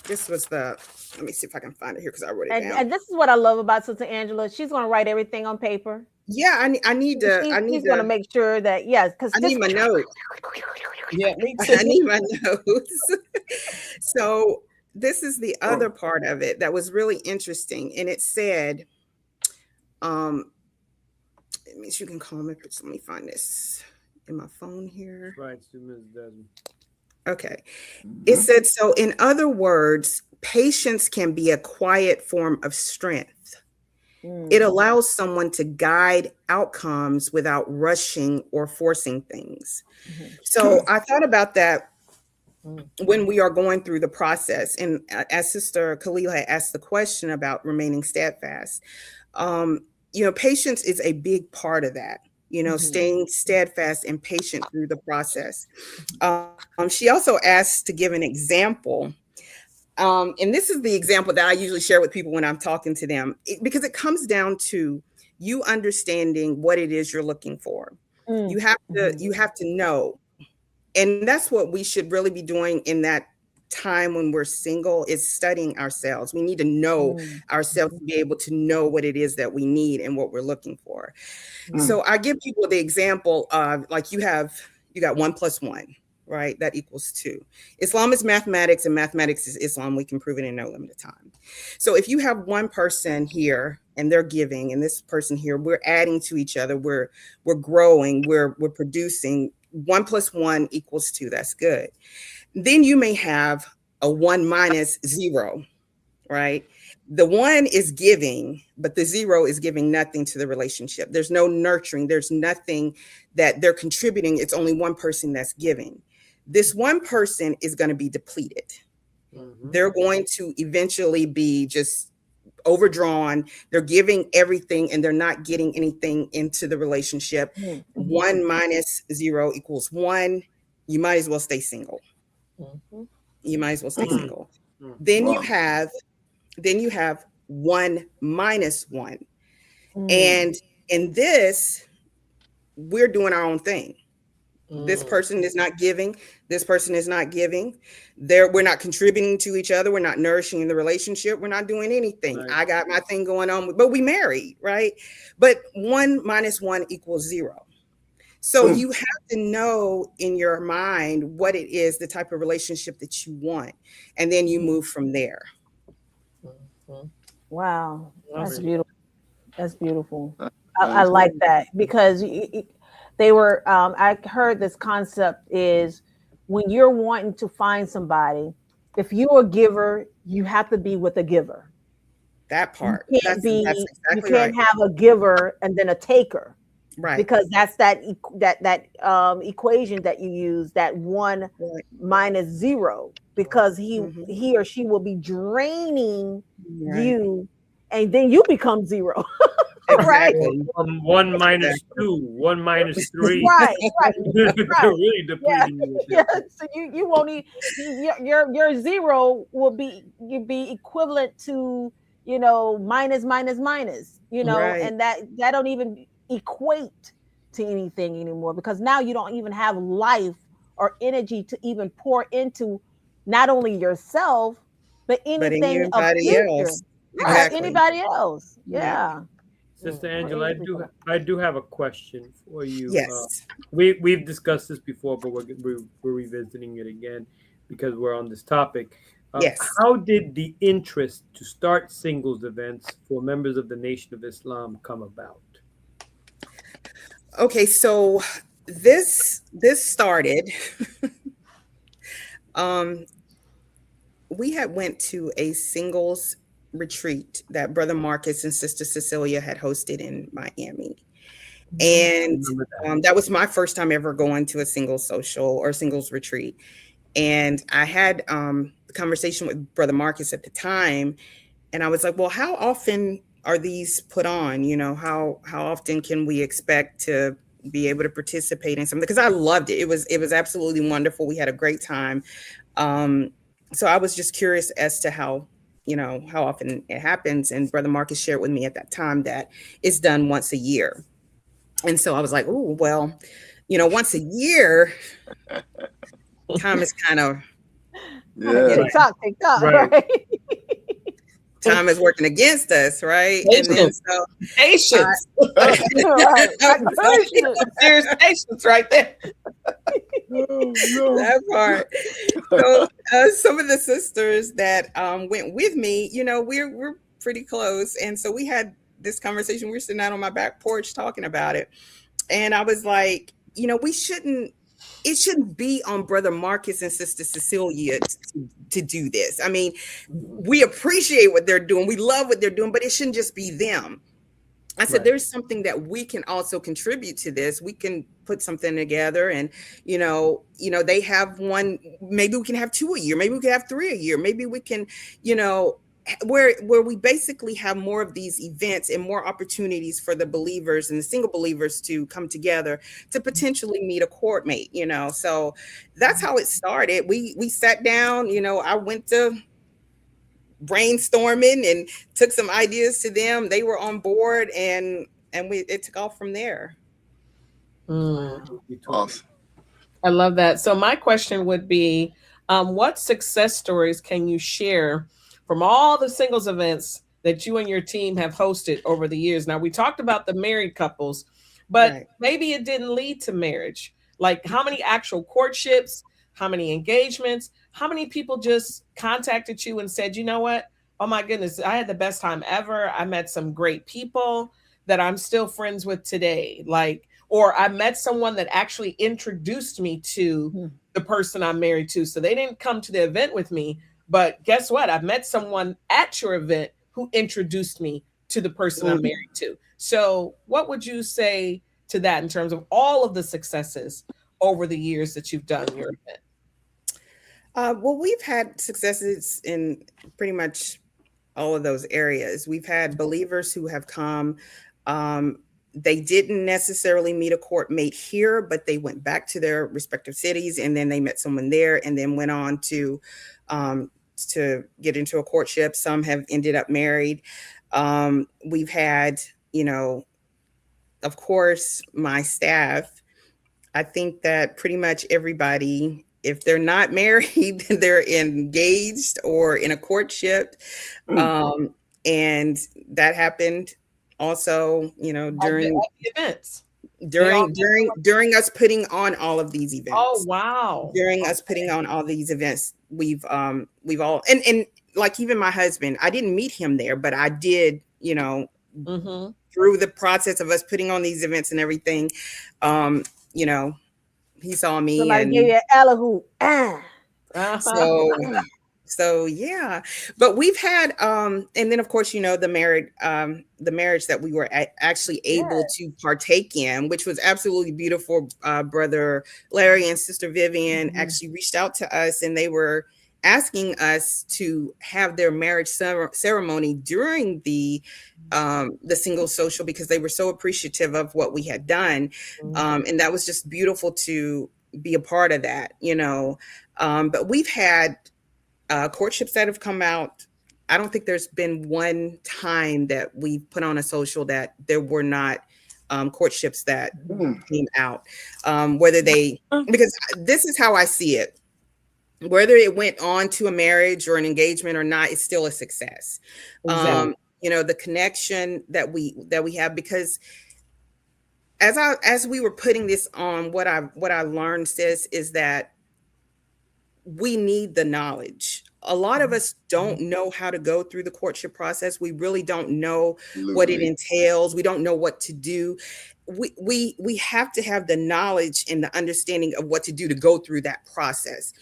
this was let me see if I can find it here because I wrote it down. And this is what I love about Sister Angela. She's going to write everything on paper. Yeah, I need to. She's going to make sure that because I need my notes. Yeah, me too. I need my notes. So this is the other part of it that was really interesting, and it said, it means you can call me. Let me find this in my phone here. Right, to Ms. Desmond. Okay. It said, so in other words, patience can be a quiet form of strength. It allows someone to guide outcomes without rushing or forcing things. So I thought about that when we are going through the process. And as Sister Khalil had asked the question about remaining steadfast, patience is a big part of that. Staying steadfast and patient through the process. She also asked to give an example. And this is the example that I usually share with people when I'm talking to them, because it comes down to you understanding what it is you're looking for. You have to know. And that's what we should really be doing in that time when we're single, is studying ourselves. We need to know ourselves to be able to know what it is that we need and what we're looking for. So I give people the example of, like, you got 1 + 1, right? That equals 2. Islam is mathematics and mathematics is Islam. We can prove it in no limited time. So if you have one person here and they're giving, and this person here, we're adding to each other. We're growing, we're producing. 1 + 1 = 2. That's good. Then you may have a 1 - 0, right? The 1 is giving, but the 0 is giving nothing to the relationship. There's no nurturing. There's nothing that they're contributing. It's only one person that's giving. This one person is going to be depleted. They're going to eventually be just overdrawn. They're giving everything and they're not getting anything into the relationship. 1 - 0 = 1. You might as well stay single. You might as well stay single. Then you have 1 - 1. And in this, we're doing our own thing. This person is not giving. This person is not giving. We're not contributing to each other. We're not nourishing the relationship. We're not doing anything. Right. I got my thing going on, but we married, right? But 1 minus 1 equals 0. So you have to know in your mind what it is, the type of relationship that you want, and then you move from there. Wow, that's beautiful. That's beautiful. I like that because they were. I heard this concept is when you're wanting to find somebody, if you're a giver, you have to be with a giver. That part. You can't you can't have a giver and then a taker. Right. Because that's that equation that you use, that 1 minus 0, because he or she will be draining you, and then you become 0. Right. 1 minus 2, 1 minus 3. Right. They're really depleting you. Yeah. So you won't even, your 0 will be equivalent to minus, and that don't even equate to anything anymore, because now you don't even have life or energy to even pour into not only yourself but anything of future. Else. Exactly. Anybody else. Yeah. Sister Angela, I do have a question for you. Yes. We've discussed this before, but we're revisiting it again because we're on this topic. Yes. How did the interest to start singles events for members of the Nation of Islam come about? Okay, so this started. We had went to a singles retreat that Brother Marcus and Sister Cecilia had hosted in Miami. And that was my first time ever going to a singles social or singles retreat. And I had a conversation with Brother Marcus at the time. And I was like, well, how often are these put on? How often can we expect to be able to participate in something? Because I loved it. It was absolutely wonderful. We had a great time. So I was just curious as to how often it happens. And Brother Marcus shared with me at that time that it's done once a year. And so I was like, oh, well, once a year, time is kind of TikTok, right? Time is working against us, right? Patience. And then so patience. There's patience right there. That part. So some of the sisters that went with me, we're pretty close, and so we had this conversation. We were sitting out on my back porch talking about it, and I was like, it shouldn't be on Brother Marcus and Sister Cecilia to do this. I mean, we appreciate what they're doing. We love what they're doing, but it shouldn't just be them. I said, there's something that we can also contribute to this. We can put something together and, they have one, maybe we can have 2 a year. Maybe we can have 3 a year. Maybe we can, where we basically have more of these events and more opportunities for the believers and the single believers to come together to potentially meet a court mate, So that's how it started. We sat down, I went to brainstorming and took some ideas to them. They were on board and it took off from there. Awesome. I love that. So my question would be, what success stories can you share from all the singles events that you and your team have hosted over the years? Now, we talked about the married couples, but maybe it didn't lead to marriage. Like, how many actual courtships, how many engagements, how many people just contacted you and said, you know what? Oh my goodness, I had the best time ever. I met some great people that I'm still friends with today. Or I met someone that actually introduced me to the person I'm married to. So they didn't come to the event with me, but guess what? I met someone at your event who introduced me to the person I'm married to. So what would you say to that in terms of all of the successes over the years that you've done your event? Well, we've had successes in pretty much all of those areas. We've had believers who have come. They didn't necessarily meet a court mate here, but they went back to their respective cities and then they met someone there and then went on to get into a courtship. Some have ended up married. We've had, of course, my staff I think that pretty much everybody, if they're not married, they're engaged or in a courtship. And that happened also, during the events. During us putting on all of these events. Oh, wow. During us putting on all these events, we've all, and like even my husband, I didn't meet him there, but I did, through the process of us putting on these events and everything, he saw me. Somebody gave you an alley-hoop. So yeah, but we've had, and then of course, the marriage that we were actually able to partake in, which was absolutely beautiful. Brother Larry and Sister Vivian actually reached out to us, and they were asking us to have their marriage ceremony during the single social, because they were so appreciative of what we had done. And that was just beautiful to be a part of that, but we've had courtships that have come out. I don't think there's been one time that we put on a social that there were not courtships that came out, whether they, because this is how I see it. Whether it went on to a marriage or an engagement or not, it's still a success. Exactly. The connection that we have, because as we were putting this on, what I learned, sis, is that we need the knowledge. A lot of us don't know how to go through the courtship process. We really don't know what it entails. We don't know what to do. We have to have the knowledge and the understanding of what to do to go through that process,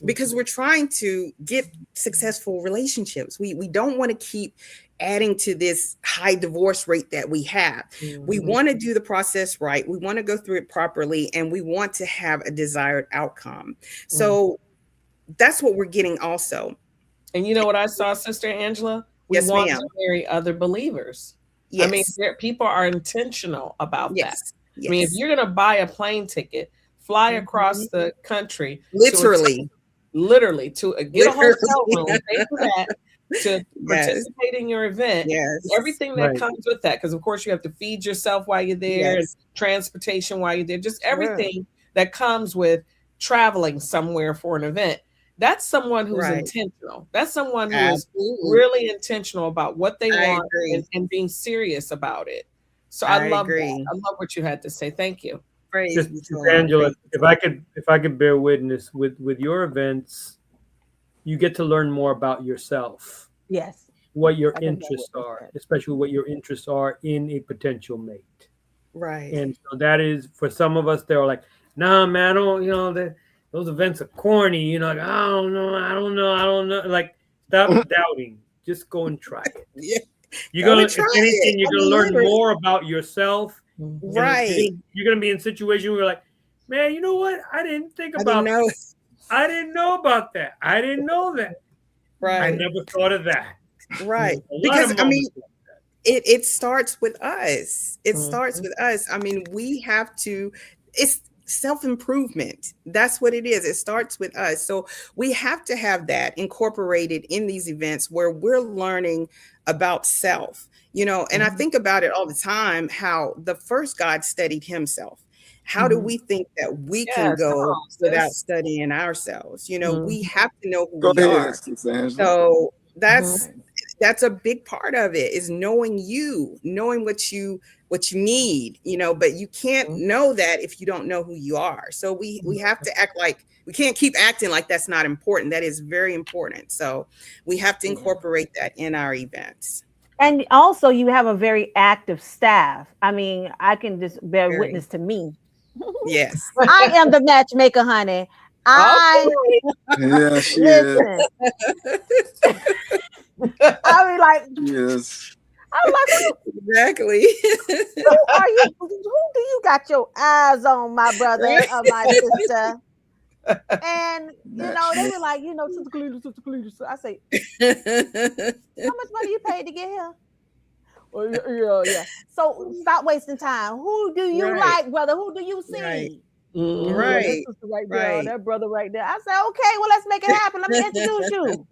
because we're trying to get successful relationships. We don't want to keep adding to this high divorce rate that we have. We want to do the process right. We want to go through it properly, and we want to have a desired outcome. So that's what we're getting also. And you know what I saw, Sister Angela? We want to marry other believers. Yes. I mean, people are intentional about that. I mean, if you're going to buy a plane ticket, fly across the country, literally to get a hotel room, pay for that, to participate in your event, everything that comes with that. Because of course you have to feed yourself while you're there, and transportation while you're there, just everything that comes with traveling somewhere for an event. That's someone who's intentional. That's someone who is really intentional about what they want and being serious about it. So I love that. I love what you had to say. Thank you. Angela, if I could bear witness with your events, you get to learn more about yourself. Yes. What your interests are, especially what your interests are in a potential mate. Right. And so that is, for some of us, they're like, nah, man, I don't, those events are corny, like, I don't know. Like, stop doubting. Just go and try it. You're gonna, if anything, you're gonna learn more about yourself. Right. You're gonna be in a situation where you're like, man, you know what? I didn't think about that. I didn't know about that. I didn't know that. Right. I never thought of that. Right. Because I mean, it starts with us. It starts with us. I mean, we have to, it's self-improvement. That's what it is. It starts with us. So we have to have that incorporated in these events where we're learning about self, and I think about it all the time, how the first God studied himself. How do we think that we can go without studying ourselves? We have to know who we are. So that's a big part of it, is knowing what you need, but you can't know that if you don't know who you are. So we have to act like, we can't keep acting like that's not important. That is very important. So we have to incorporate that in our events. And also you have a very active staff. I mean, I can just bear witness to me. Yes. I am the matchmaker, honey. Yeah, she is. I mean, like, yes. I'm like, exactly. Who are you? Who do you got your eyes on, my brother or my sister? And they were like, Sister Cletus. I say, how much money you paid to get here? Well, yeah. So stop wasting time. Who do you like, brother? Who do you see? Right. That sister right there, that brother right there. I said, okay, well, let's make it happen. Let me introduce you.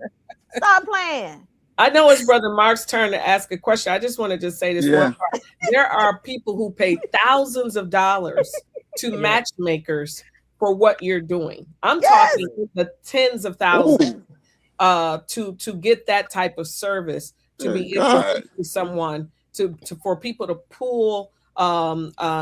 Stop playing. I know it's Brother Mark's turn to ask a question. I just want to say this one part. There are people who pay thousands of dollars to matchmakers for what you're doing. I'm talking the tens of thousands to get that type of service, to be introduced to someone, to for people to pull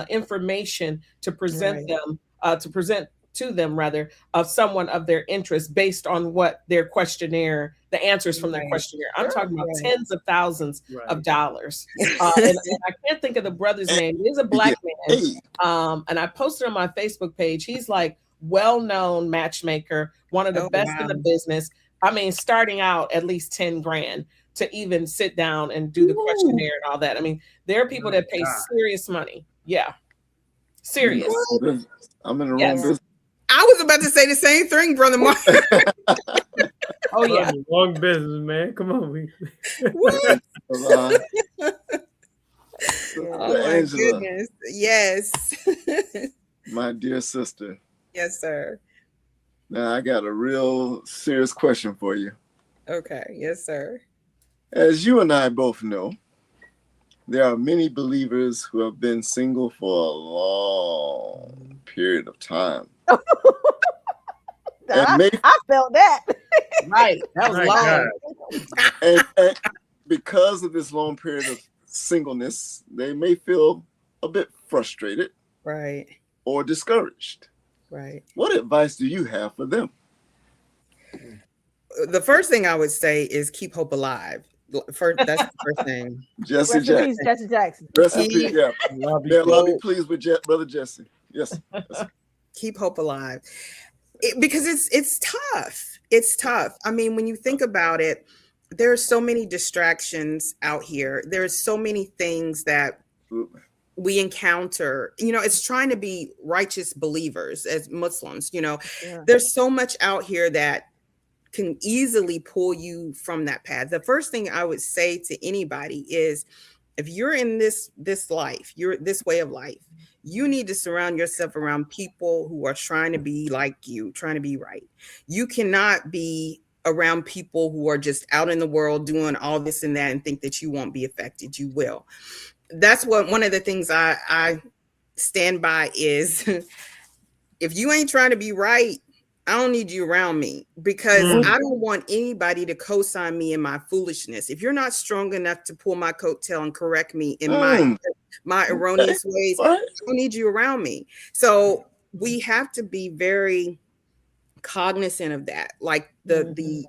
information to present them to present to them rather of someone of their interest based on what their questionnaire, the answers from their questionnaire. I'm talking about tens of thousands of dollars. And I can't think of the brother's name. He's a black man. And I posted on my Facebook page. He's like well-known matchmaker, one of the best in the business. I mean, starting out at least 10 grand to even sit down and do the questionnaire and all that. I mean, there are people that pay serious money. Yeah. Serious. I'm in the wrong business. I was about to say the same thing, Brother Mark. Oh, yeah. Wrong business, man. Come on. What? Oh, my goodness. Yes. My dear sister. Yes, sir. Now, I got a real serious question for you. Okay. Yes, sir. As you and I both know, there are many believers who have been single for a long period of time. I felt that. Right. That was long. And because of this long period of singleness, they may feel a bit frustrated. Right. Or discouraged. Right. What advice do you have for them? The first thing I would say is keep hope alive. That's the first thing. Jesse Jackson. Jesse Jackson. Yeah. I'll be pleased with Brother Jesse. Yes. Keep hope alive. Because it's tough. It's tough. I mean, when you think about it, there are so many distractions out here. There's so many things that we encounter. You know, it's trying to be righteous believers as Muslims. You know, there's so much out here that can easily pull you from that path. The first thing I would say to anybody is, if you're in this life, you're this way of life, you need to surround yourself around people who are trying to be like you, trying to be right. You cannot be around people who are just out in the world doing all this and that and think that you won't be affected. You will. That's what one of the things I stand by is, if you ain't trying to be right, I don't need you around me, because I don't want anybody to co-sign me in my foolishness. If you're not strong enough to pull my coattail and correct me in my erroneous ways, I don't need you around me. So we have to be very cognizant of that, like the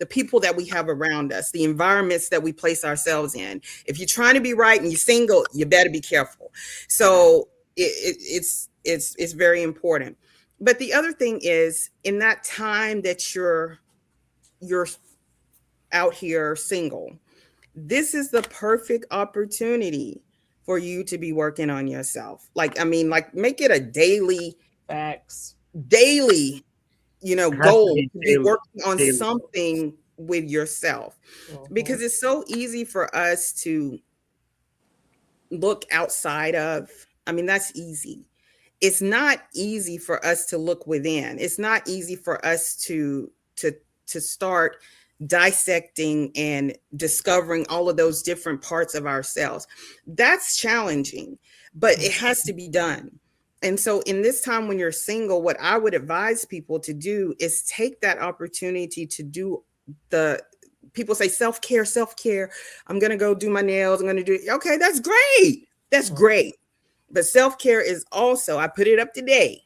people that we have around us, the environments that we place ourselves in. If you're trying to be right and you're single, you better be careful. So it's very important. But the other thing is, in that time that you're out here single, this is the perfect opportunity for you to be working on yourself. Like make it a daily, goal to be working on something with yourself, because it's so easy for us to look outside of. I mean, that's easy. It's not easy for us to look within. It's not easy for us to start dissecting and discovering all of those different parts of ourselves. That's challenging, but it has to be done. And so in this time when you're single, what I would advise people to do is take that opportunity to do people say self-care. I'm going to go do my nails. I'm going to do it. Okay, that's great. That's great. But self-care is also, I put it up today.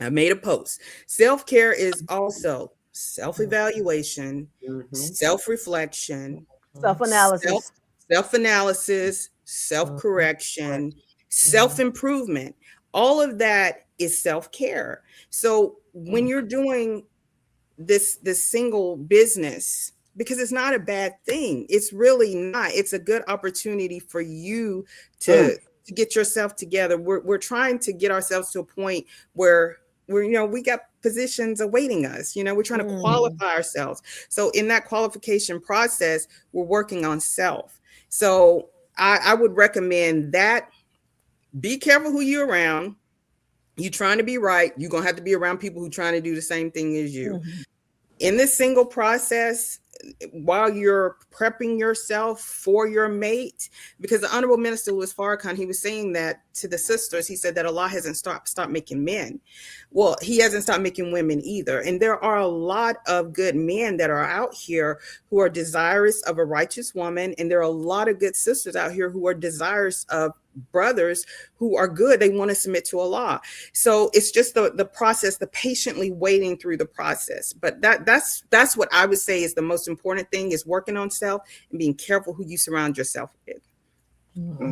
I made a post. Self-care is also self-evaluation, self-reflection, self-analysis, self-correction, self-improvement. All of that is self-care. So when you're doing this single business, because it's not a bad thing, it's really not. It's a good opportunity for you to get yourself together. We're trying to get ourselves to a point where we got positions awaiting us. We're trying to qualify ourselves. So in that qualification process, we're working on self. So I would recommend that. Be careful who you're around. You trying to be right, you're going to have to be around people who trying to do the same thing as you. In this single process, while you're prepping yourself for your mate, because the Honorable Minister Louis Farrakhan, he was saying that to the sisters. He said that Allah hasn't stopped making men. Well, he hasn't stopped making women either. And there are a lot of good men that are out here who are desirous of a righteous woman. And there are a lot of good sisters out here who are desirous of brothers who are good. They want to submit to Allah. So it's just the process, the patiently waiting through the process. But that's what I would say is the most important thing, is working on self and being careful who you surround yourself with.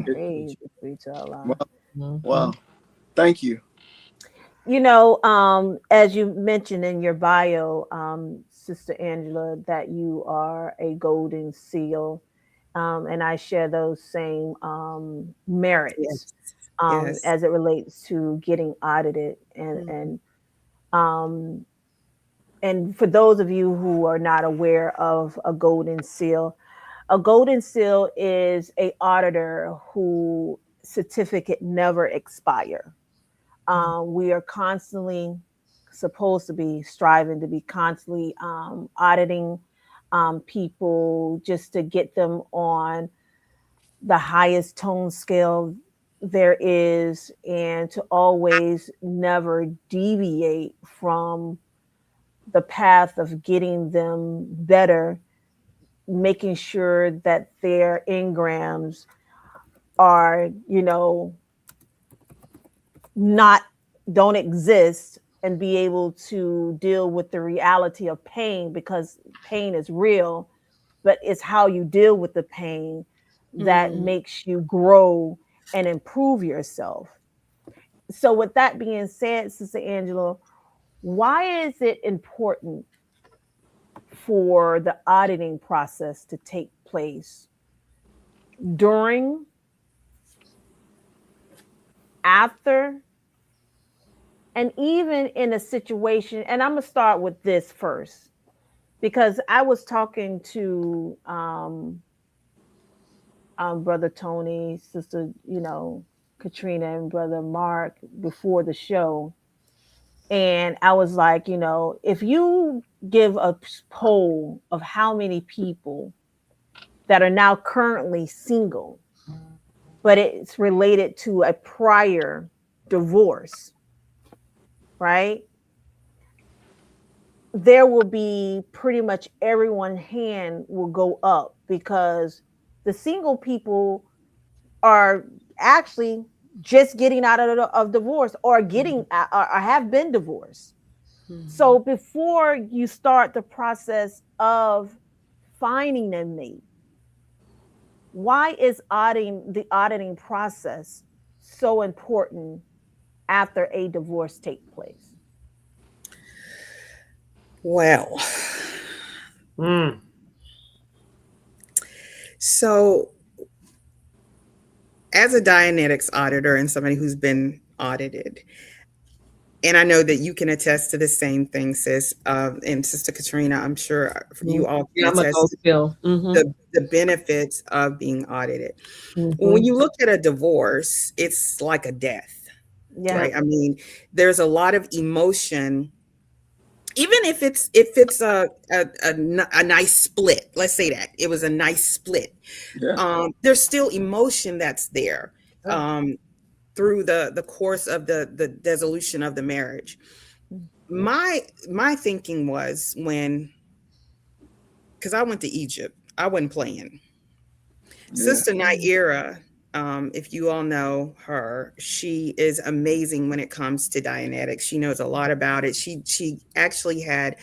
Praise be to Allah. Wow. Thank you. You know, as you mentioned in your bio, Sister Angela, that you are a golden seal. And I share those same merits as it relates to getting audited. And for those of you who are not aware of a golden seal is a auditor who certificate never expire. We are constantly supposed to be striving to be constantly auditing people just to get them on the highest tone scale there is, and to always never deviate from the path of getting them better, making sure that their engrams are, don't exist, and be able to deal with the reality of pain, because pain is real, but it's how you deal with the pain that makes you grow and improve yourself. So with that being said, Sister Angela, why is it important for the auditing process to take place during, after, and even in a situation? And I'm going to start with this first, because I was talking to Brother Tony, Sister, Katrina, and Brother Mark before the show. And I was like, if you give a poll of how many people that are now currently single, but it's related to a prior divorce, right? There will be pretty much everyone's hand will go up, because the single people are actually just getting out of divorce, or getting or have been divorced. So before you start the process of finding a mate, why is the auditing process so important after a divorce takes place? Well, so as a Dianetics auditor and somebody who's been audited, and I know that you can attest to the same thing, sis, and Sister Katrina, I'm sure you all can attest to the benefits of being audited. When you look at a divorce, it's like a death, right? I mean, there's a lot of emotion. Even if it's a nice split, let's say that it was a nice split, there's still emotion that's there through the course of the dissolution of the marriage. My thinking was, because I went to Egypt, I wasn't playing. Sister Naira, if you all know her, she is amazing when it comes to Dianetics. She knows a lot about it. She actually had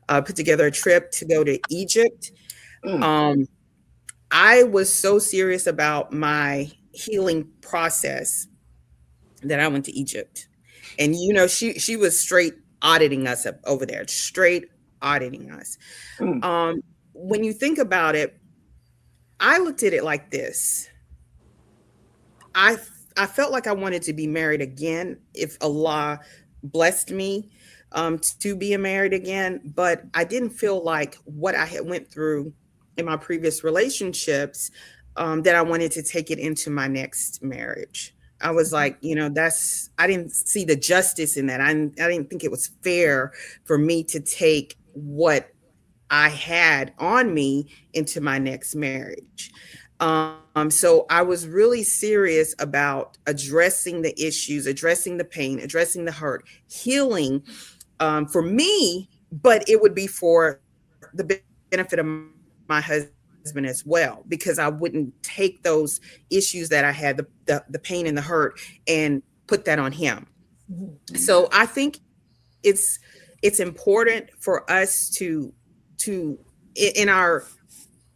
put together a trip to go to Egypt. I was so serious about my healing process that I went to Egypt. And she was straight auditing us up over there, straight auditing us. When you think about it, I looked at it like this. I felt like I wanted to be married again if Allah blessed me to be married again, but I didn't feel like what I had went through in my previous relationships that I wanted to take it into my next marriage. I was like, I didn't see the justice in that. I didn't think it was fair for me to take what I had on me into my next marriage. So I was really serious about addressing the issues, addressing the pain, addressing the hurt, healing for me, but it would be for the benefit of my husband as well, because I wouldn't take those issues that I had, the pain and the hurt, and put that on him. So I think it's important for us to in our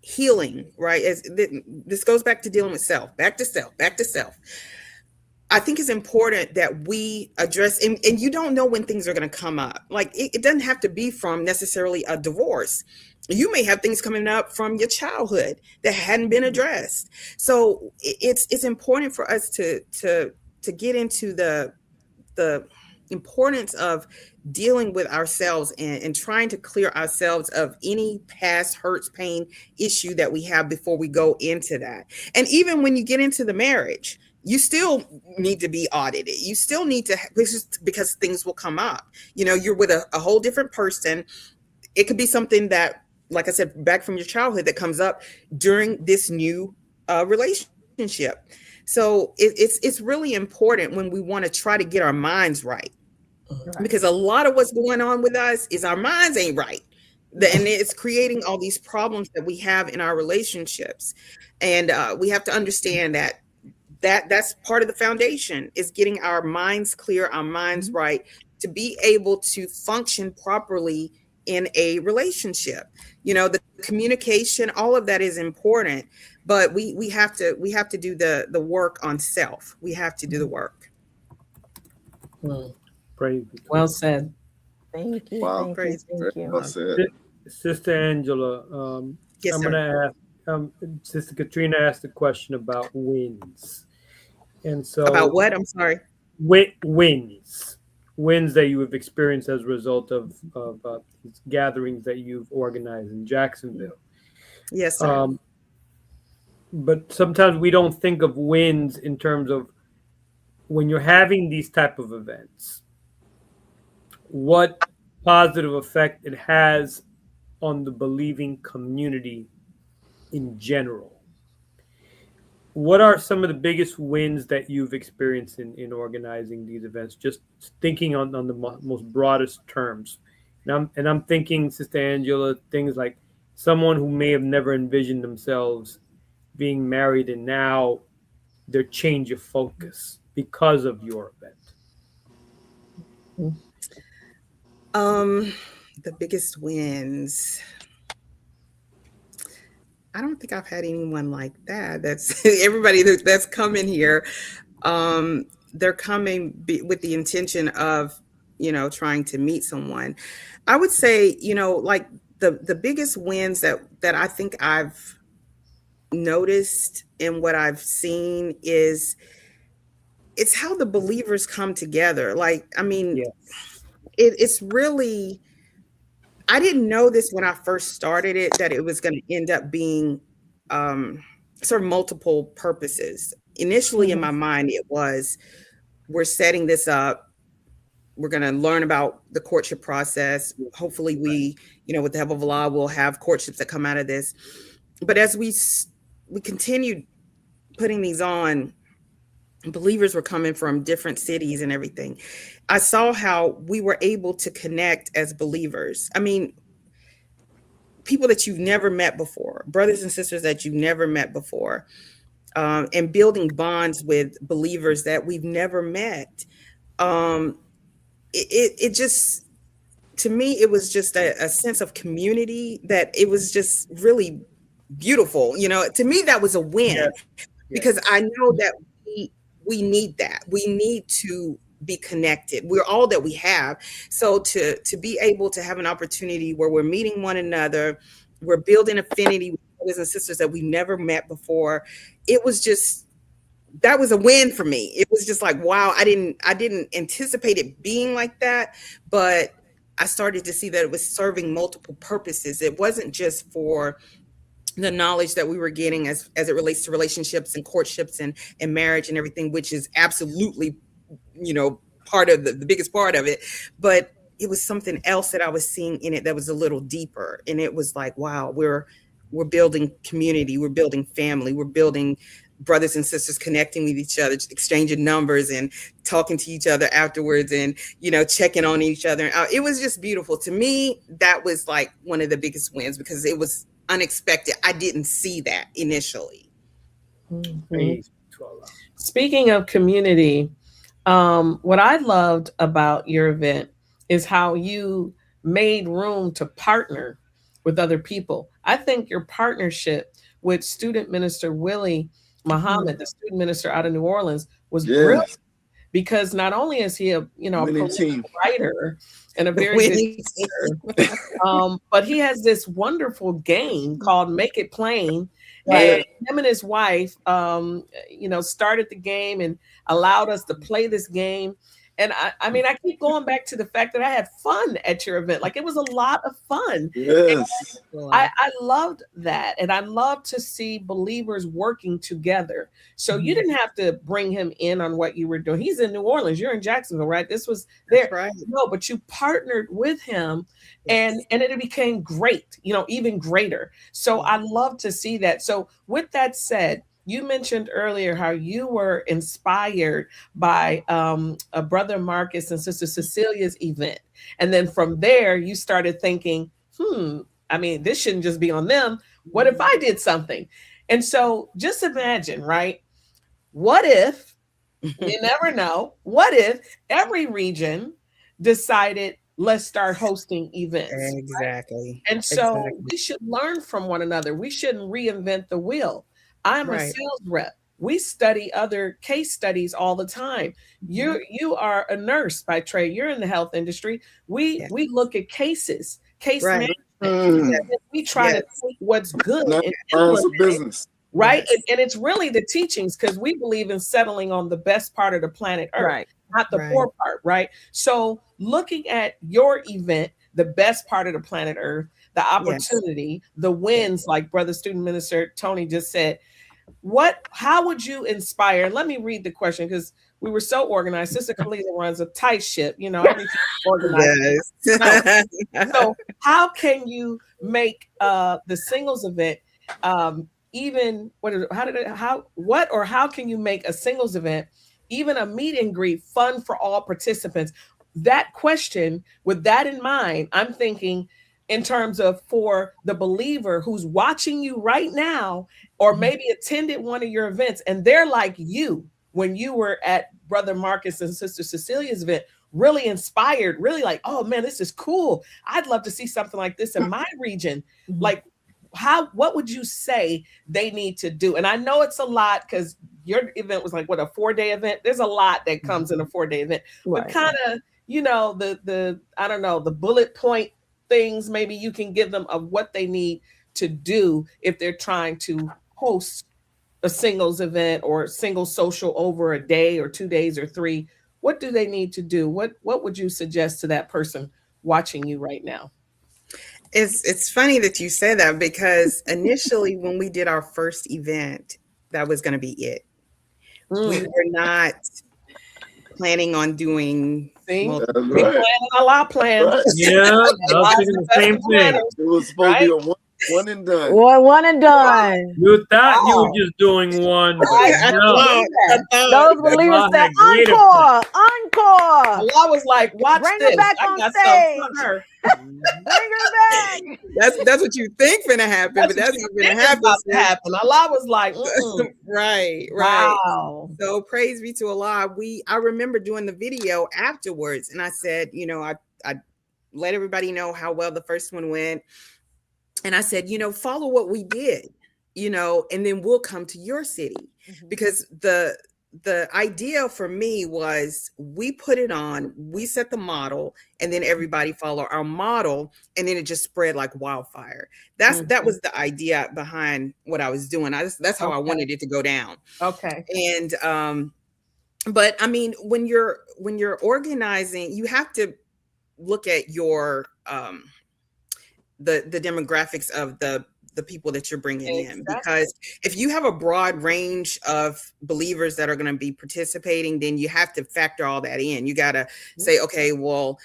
healing, right? This goes back to dealing with self, back to self, back to self. I think it's important that we address, and you don't know when things are going to come up. Like it doesn't have to be from necessarily a divorce. You may have things coming up from your childhood that hadn't been addressed. So it's important for us to get into the importance of dealing with ourselves and trying to clear ourselves of any past hurts, pain issue that we have before we go into that. And even when you get into the marriage, you still need to be audited. You still need to, because things will come up. You know, you're with a whole different person. It could be something that, like I said, back from your childhood that comes up during this new relationship. So it's really important when we want to try to get our minds right. Because a lot of what's going on with us is our minds ain't right. And it's creating all these problems that we have in our relationships. And we have to understand that's part of the foundation, is getting our minds clear, our minds right, to be able to function properly in a relationship. You know, the communication, all of that is important, but we have to do the work on self. We have to do the work. Well said. Thank you. Wow. Thank you. Well said. Sister Angela, Yes, I'm sir. going to ask, Sister Katrina asked a question about wins. And so About what? I'm sorry. Wins that you have experienced as a result of these gatherings that you've organized in Jacksonville. Yes, sir. But sometimes we don't think of wins in terms of when you're having these type of events, what positive effect it has on the believing community in general. What are some of the biggest wins that you've experienced in organizing these events? Just thinking on the most broadest terms. And I'm thinking, Sister Angela, things like someone who may have never envisioned themselves being married, and now their change of focus because of your event. The biggest wins. I don't think I've had anyone like that. That's everybody that's coming here. They're coming with the intention of, trying to meet someone. I would say, like the biggest wins that I think I've noticed and what I've seen is it's how the believers come together. Like, I mean, Yes. It's really, I didn't know this when I first started it, that it was going to end up being sort of multiple purposes. Initially in my mind, it was, we're setting this up. We're going to learn about the courtship process. Hopefully we, with the help of Allah, we'll have courtships that come out of this. But as we continued putting these on, believers were coming from different cities and everything. I saw how we were able to connect as believers. I mean, people that you've never met before, brothers and sisters that you've never met before, and building bonds with believers that we've never met. It just, to me, it was just a sense of community that it was just really beautiful. To me, that was a win. Yes. Because I know that we need that. We need to be connected. We're all that we have. So to be able to have an opportunity where we're meeting one another, we're building affinity with brothers and sisters that we've never met before. It was just, that was a win for me. It was just like, wow, I didn't anticipate it being like that, but I started to see that it was serving multiple purposes. It wasn't just for the knowledge that we were getting as it relates to relationships and courtships and marriage and everything, which is absolutely, part of the biggest part of it. But it was something else that I was seeing in it that was a little deeper. And it was like, wow, we're building community, we're building family, we're building brothers and sisters connecting with each other, exchanging numbers and talking to each other afterwards, and checking on each other. It was just beautiful. To me, that was like one of the biggest wins, because it was unexpected. I didn't see that initially. Mm-hmm. Speaking of community, what I loved about your event is how you made room to partner with other people. I think your partnership with student minister Willie Muhammad, the student minister out of New Orleans, was brilliant, because not only is he a prolific writer and a very good teacher, but he has this wonderful game called Make It Plain. And him and his wife, started the game and allowed us to play this game. And I mean, I keep going back to the fact that I had fun at your event. Like, it was a lot of fun. Yes. I loved that. And I love to see believers working together. So you didn't have to bring him in on what you were doing. He's in New Orleans. You're in Jacksonville, right? This was there. Right. No, but you partnered with him, and it became great, even greater. So I love to see that. So with that said, you mentioned earlier how you were inspired by a Brother Marcus and Sister Cecilia's event. And then from there, you started thinking, I mean, this shouldn't just be on them. What if I did something? And so just imagine, right? What if, you never know, what if every region decided, let's start hosting events? Exactly. Right? And so we should learn from one another. We shouldn't reinvent the wheel. I'm a sales rep. We study other case studies all the time. You are a nurse by trade. You're in the health industry. We look at case management. We try to take what's good and implement business. Right. Yes. And it's really the teachings, because we believe in settling on the best part of the planet Earth, not the poor part. Right. So looking at your event, the best part of the planet Earth, the opportunity, the wins, like Brother Student Minister Tony just said, how would you inspire? Let me read the question, because we were so organized. Sister Kalila runs a tight ship, everything's organized. Yes. So how can you make the singles event how can you make a singles event, even a meet and greet, fun for all participants? That question, with that in mind, I'm thinking in terms of for the believer who's watching you right now, or maybe attended one of your events, and they're like you when you were at Brother Marcus and Sister Cecilia's event, really inspired, really like, oh man, this is cool. I'd love to see something like this in my region. Like, what would you say they need to do? And I know it's a lot, because your event was like, what, a 4-day event? There's a lot that comes in a 4-day event, but kind of, I don't know, the bullet point things maybe you can give them of what they need to do if they're trying to host a singles event or single social over a day or 2 days or 3. What do they need to do? What would you suggest to that person watching you right now? It's funny that you say that, because initially when we did our first event, that was going to be it. We were not planning on doing. We planning a lot of plans. Yeah, I was thinking the same thing. It was supposed to be a one and done. One and done. You thought you were just doing one. Those believers said, encore. Allah was like, watch Bring this. Her back on stage. Bring her back. That's what you think finna happen, but that's not gonna happen. Allah was like, right. Wow. So praise be to Allah. I remember doing the video afterwards, and I said, I let everybody know how well the first one went. And I said, follow what we did, and then we'll come to your city. Because the idea for me was, we put it on, we set the model, and then everybody follow our model, and then it just spread like wildfire. That was the idea behind what I was doing. That's how I wanted it to go down. Okay. And but I mean, when you're organizing, you have to look at your the demographics of the people that you're bringing in, because if you have a broad range of believers that are going to be participating, then you have to factor all that in. You got to say, okay, well,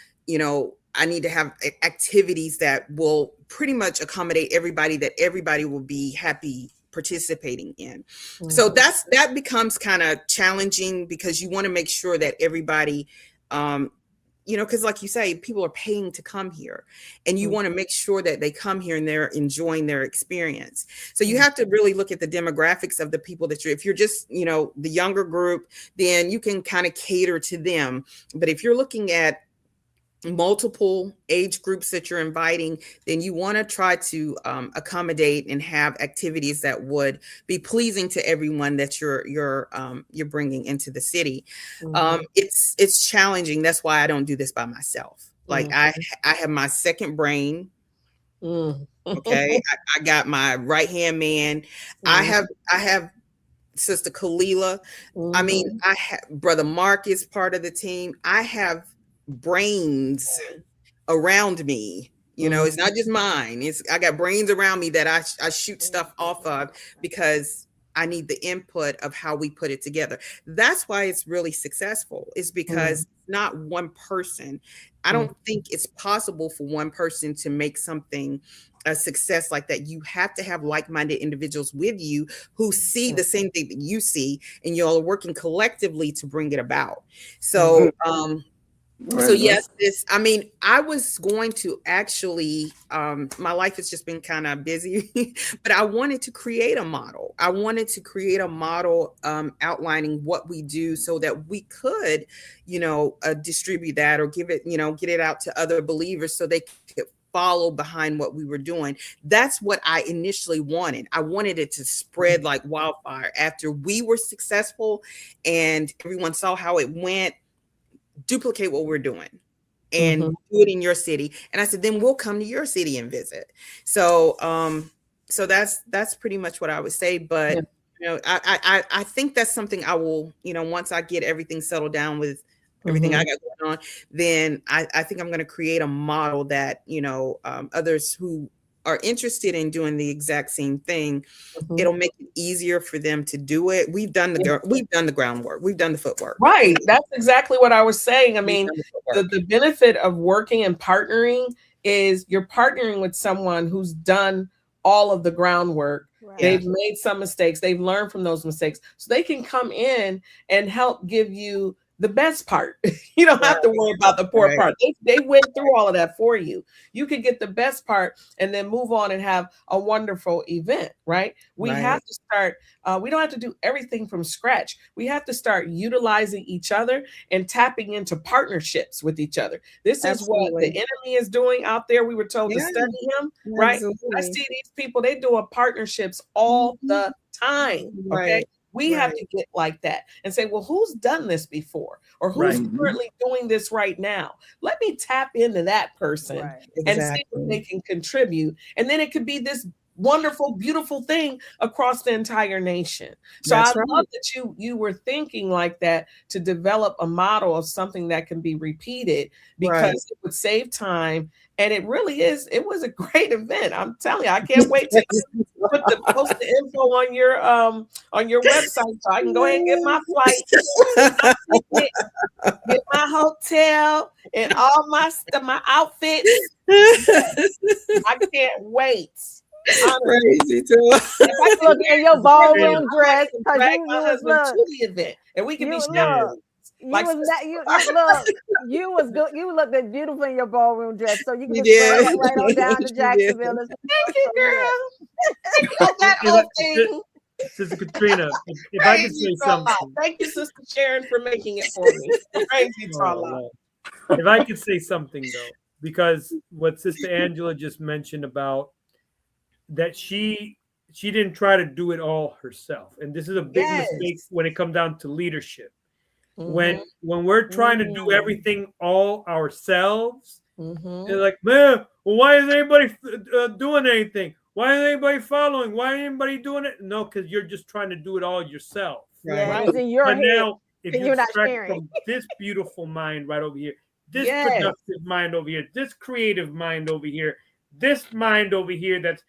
I need to have activities that will pretty much accommodate everybody, that everybody will be happy participating in. So that becomes kind of challenging, because you want to make sure that everybody, because like you say, people are paying to come here, and you want to make sure that they come here and they're enjoying their experience. So you have to really look at the demographics of the people that if you're just, the younger group, then you can kind of cater to them. But if you're looking at multiple age groups that you're inviting, then you want to try to accommodate and have activities that would be pleasing to everyone that you're bringing into the city. It's challenging. That's why I don't do this by myself. Like I have my second brain. Okay, I got my right hand man. I have Sister Kalila. I mean, I have Brother Mark is part of the team. I have brains around me, it's not just mine. I got brains around me that I shoot stuff off of, because I need the input of how we put it together. That's why it's really successful, is because not one person. I don't think it's possible for one person to make something a success like that. You have to have like-minded individuals with you who see the same thing that you see, and you're all working collectively to bring it about. So so yes, I was going to actually, my life has just been kind of busy, but I wanted to create a model. I wanted to create a model outlining what we do, so that we could, distribute that, or give it, get it out to other believers so they could follow behind what we were doing. That's what I initially wanted. I wanted it to spread like wildfire. After we were successful and everyone saw how it went, duplicate what we're doing and do it in your city. And I said, then we'll come to your city and visit. So so that's pretty much what I would say. But I think that's something I will, once I get everything settled down with everything I got going on, then I think I'm going to create a model that others who are interested in doing the exact same thing, it'll make it easier for them to do it. We've done the groundwork. We've done the footwork. Right. That's exactly what I was saying. I mean, the benefit of working and partnering is you're partnering with someone who's done all of the groundwork. Right. They've made some mistakes. They've learned from those mistakes. So they can come in and help give you the best part. You don't have to worry about the poor part. They went through all of that for you. You can get the best part and then move on and have a wonderful event, right? We have to start, we don't have to do everything from scratch. We have to start utilizing each other and tapping into partnerships with each other. This is what the enemy is doing out there. We were told to study him, right? I see these people, they do partnerships all the time, okay? We have to get like that and say, well, who's done this before? Or who's currently doing this right now? Let me tap into that person and see what they can contribute. And then it could be this wonderful, beautiful thing across the entire nation. So I love that you were thinking like that, to develop a model of something that can be repeated, because it would save time. And it really is. It was a great event. I'm telling you, I can't wait to post the info on your website, so I can go ahead and get my flight, get my hotel, and all my stuff, my outfits. I can't wait. Crazy too. If I look in your ballroom dress, drag my husband to the event, and we can be sharing. You was good. You looked beautiful in your ballroom dress, so you can just right on down to Jacksonville. Thank you, girl. That whole thing. Sister Katrina, if I could say something. Thank you, Sister Sharon, for making it for me. Crazy Trala. If I could say something though, because what Sister Angela just mentioned about that she didn't try to do it all herself, and this is a big mistake when it comes down to leadership. When we're trying to do everything all ourselves, they're like, man, well, why isn't anybody doing anything? Why isn't anybody following? Why isn't anybody doing it? No, because you're just trying to do it all yourself. Right? It's in your head, now, if you extract from this beautiful mind right over here, this productive mind over here, this creative mind over here, this mind over here that's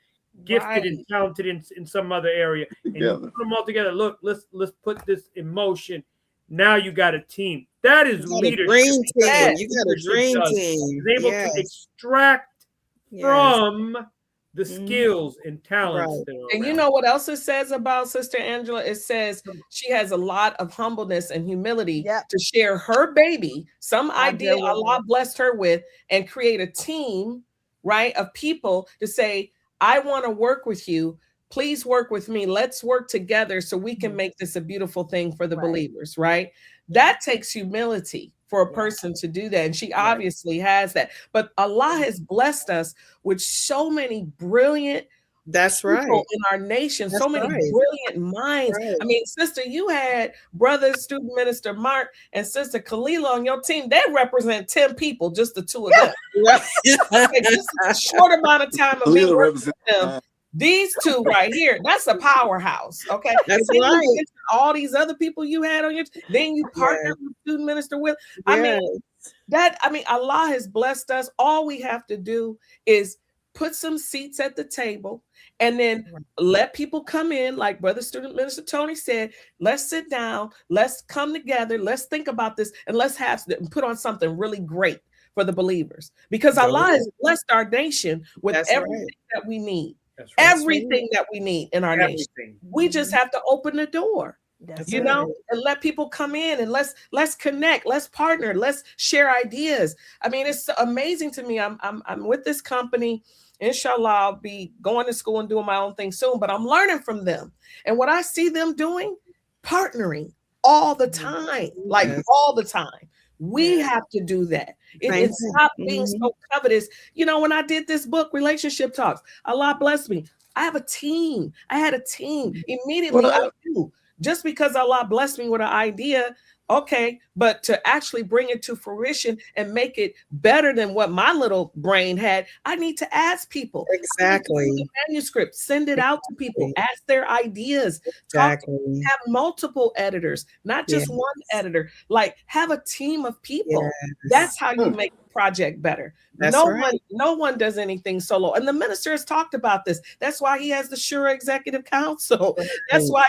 gifted and talented in some other area, and you put them all together. Look, let's put this in motion. Now you got a team. That is leadership. Dream team. Yes. You got a dream team. Is able to extract from the Mhm. skills and talents Right. that are And you around. know what else it says about Sister Angela? It says she has a lot of humbleness and humility to share her baby, some idea Allah blessed her with, and create a team, right, of people to say, I want to work with you. Please work with me. Let's work together so we can make this a beautiful thing for the believers, right? That takes humility for a person to do that. And she obviously has that. But Allah has blessed us with so many brilliant people in our nation, so many brilliant minds. I mean, sister, you had brother student minister Mark and sister Kalila on your team. They represent 10 people, just the two of them. Just a short amount of time of me working with them. These two right here, that's a powerhouse. Okay. That's right. right. All these other people you had on your then you partner with student minister with. I mean, Allah has blessed us. All we have to do is put some seats at the table and then let people come in, like brother student minister Tony said. Let's sit down, let's come together, let's think about this, and let's put on something really great for the believers, because Allah has blessed our nation with everything that we need. Everything that we need in our nation. We just have to open the door. You know, and let people come in and let's connect, let's partner, let's share ideas. I mean, it's amazing to me. I'm with this company. Inshallah, I'll be going to school and doing my own thing soon, but I'm learning from them. And what I see them doing, partnering all the time, like all the time. We have to do that. It's not being so covetous. You know, when I did this book, Relationship Talks, Allah bless me. I have a team. I had a team. Immediately, I do. Just because Allah blessed me with an idea, okay, but to actually bring it to fruition and make it better than what my little brain had, I need to ask people. Exactly. The manuscript, send it out to people, ask their ideas. Exactly. Have multiple editors, not just one editor. Like, have a team of people. Yes. That's how you make the project better. No one does anything solo. And the minister has talked about this. That's why he has the Shura Executive Council. That's why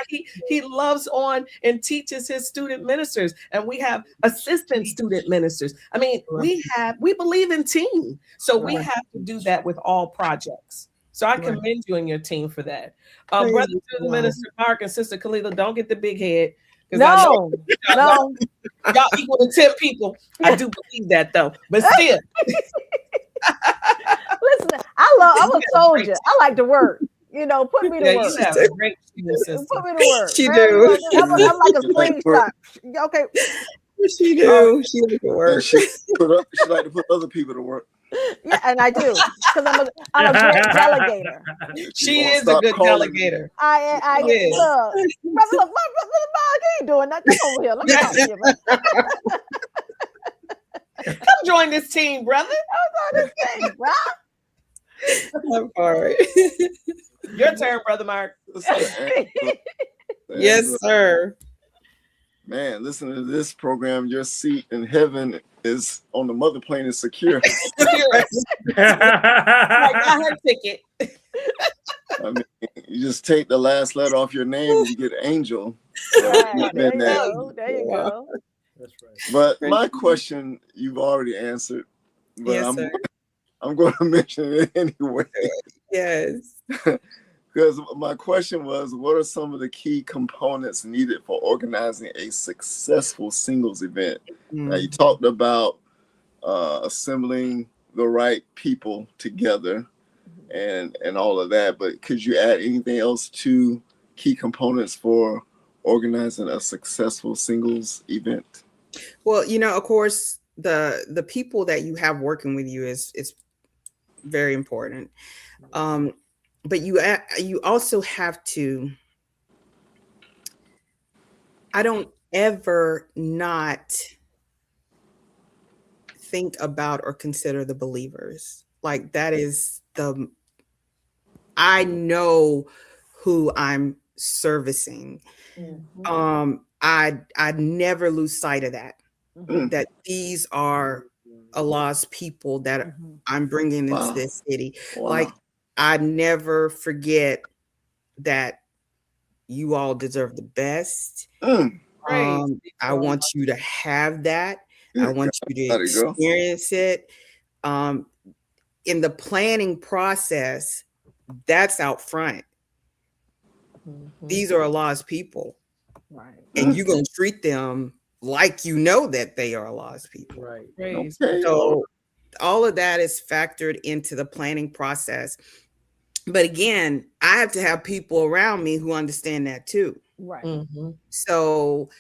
he loves on and teaches his student ministers. And we have assistant student ministers. I mean, we believe in team. So we have to do that with all projects. So I commend you and your team for that. Brother student minister Mark and sister Kalila, don't get the big head. No. Y'all equal to 10 people. I do believe that though. But still. Listen, I'm a soldier. I like to work. You know, put me to work. You have a great put me to work. She do. I'm like a slingshot. Okay. She do. She like to work. She like to put other people to work. Yeah, and I do, because I'm a great delegator. She is a good delegator. I look, brother, you ain't doing that. Come over here. Let me talk to you, man. Come join this team, brother. Come join this team, bro. I'm sorry. Your turn, brother Mark. Yes, sir. Man, listen to this program. Your seat in heaven is on the mother plane is secure. I got her ticket. I mean, you just take the last letter off your name and you get angel. Right, there you go. There you go. That's right. But my question you've already answered. But Yes, I'm going to mention it anyway. Yes. Because my question was, what are some of the key components needed for organizing a successful singles event? Now, you talked about assembling the right people together and all of that, but could you add anything else to key components for organizing a successful singles event? Well, you know, of course, the people that you have working with you is very important. But you also have to, I don't ever not think about or consider the believers. Like that is I know who I'm servicing. I never lose sight of that, that these are Allah's people that I'm bringing into this city. Like, I never forget that you all deserve the best. Praise I want you to have that. I want you to experience it. In the planning process, that's out front. These are Allah's people. Right. And you're going to treat them like you know that they are Allah's people. Right. Okay. So all of that is factored into the planning process. But again, I have to have people around me who understand that too. Right. So